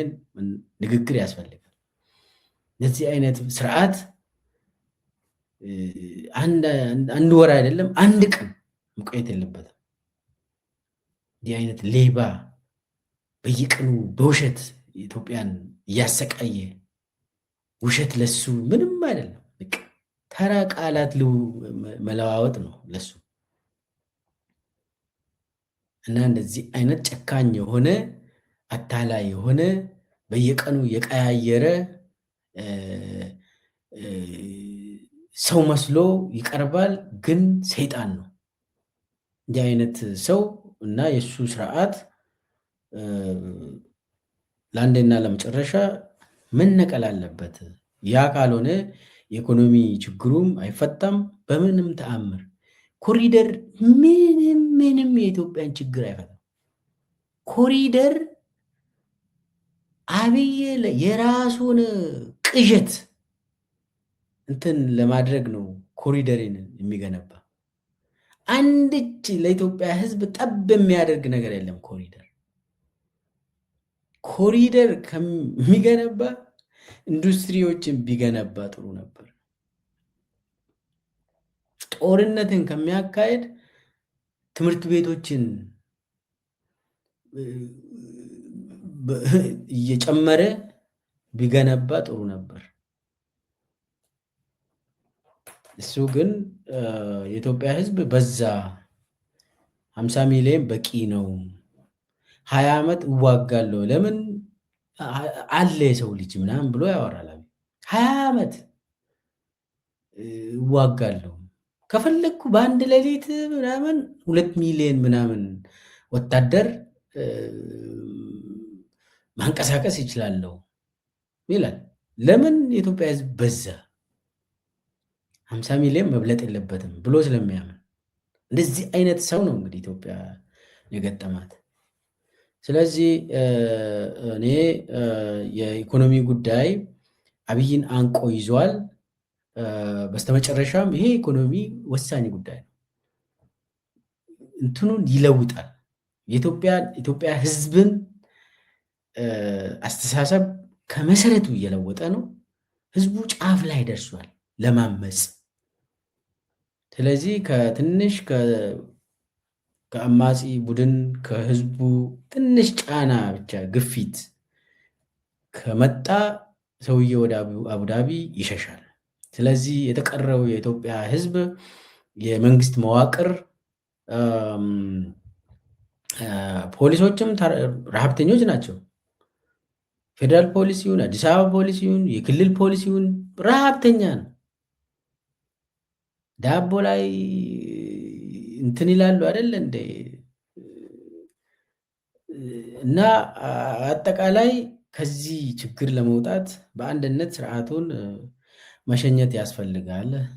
ንግግር ያስፈልጋል። እነዚህ አይነት ስርዓት አንድ ወር አይደለም አንድ ቀን መቆየት የለበትም። እንዲህ አይነት ሌባ በየቀኑ በውሸት ኢትዮጵያን እያሰቃየ ውሸት ለሱ ምንም አይደለም። ተራ ቃላት መለዋወጥ ነው ለሱ። እና እንደዚህ አይነት ጨካኝ የሆነ አታላይ የሆነ በየቀኑ የቀያየረ ሰው መስሎ ይቀርባል፣ ግን ሰይጣን ነው። እንዲህ አይነት ሰው እና የእሱ ስርዓት ለአንዴና ለመጨረሻ መነቀል አለበት። ያ ካልሆነ የኢኮኖሚ ችግሩም አይፈታም በምንም ተአምር። ኮሪደር ምንም የኢትዮጵያን ችግር አይፈታም። ኮሪደር አብይ የራሱን ቅዠት እንትን ለማድረግ ነው ኮሪደርን የሚገነባ። አንድች ለኢትዮጵያ ሕዝብ ጠብ የሚያደርግ ነገር የለም። ኮሪደር ኮሪደር ከሚገነባ ኢንዱስትሪዎችን ቢገነባ ጥሩ ነበር። ጦርነትን ከሚያካሄድ ትምህርት ቤቶችን እየጨመረ ቢገነባ ጥሩ ነበር። እሱ ግን የኢትዮጵያ ሕዝብ በዛ 50 ሚሊዮን በቂ ነው፣ 20 ዓመት እዋጋለሁ ለምን አለ የሰው ልጅ ምናምን ብሎ ያወራል። 20 ዓመት እዋጋለሁ ከፈለግኩ በአንድ ሌሊት ምናምን 2 ሚሊዮን ምናምን ወታደር ማንቀሳቀስ ይችላለሁ ይላል። ለምን የኢትዮጵያ ሕዝብ በዛ 50 ሚሊዮን መብለጥ የለበትም ብሎ ስለሚያምን እንደዚህ አይነት ሰው ነው እንግዲህ ኢትዮጵያ የገጠማት። ስለዚህ እኔ የኢኮኖሚ ጉዳይ አብይን አንቆ ይዟል። በስተመጨረሻም ይሄ ኢኮኖሚ ወሳኝ ጉዳይ ነው። እንትኑን ይለውጣል። የኢትዮጵያ ሕዝብን አስተሳሰብ ከመሰረቱ እየለወጠ ነው። ሕዝቡ ጫፍ ላይ ደርሷል ለማመፅ። ስለዚህ ከትንሽ ከአማጺ ቡድን ከሕዝቡ ትንሽ ጫና ብቻ ግፊት ከመጣ ሰውዬ ወደ አቡዳቢ ይሸሻል። ስለዚህ የተቀረው የኢትዮጵያ ሕዝብ የመንግስት መዋቅር ፖሊሶችም ረሀብተኞች ናቸው። ፌዴራል ፖሊስ ይሁን አዲስ አበባ ፖሊስ ይሁን የክልል ፖሊስ ይሁን ረሀብተኛ ነው። ዳቦ ላይ እንትን ይላሉ አይደለ እንደ እና አጠቃላይ ከዚህ ችግር ለመውጣት በአንድነት ስርዓቱን መሸኘት ያስፈልጋል።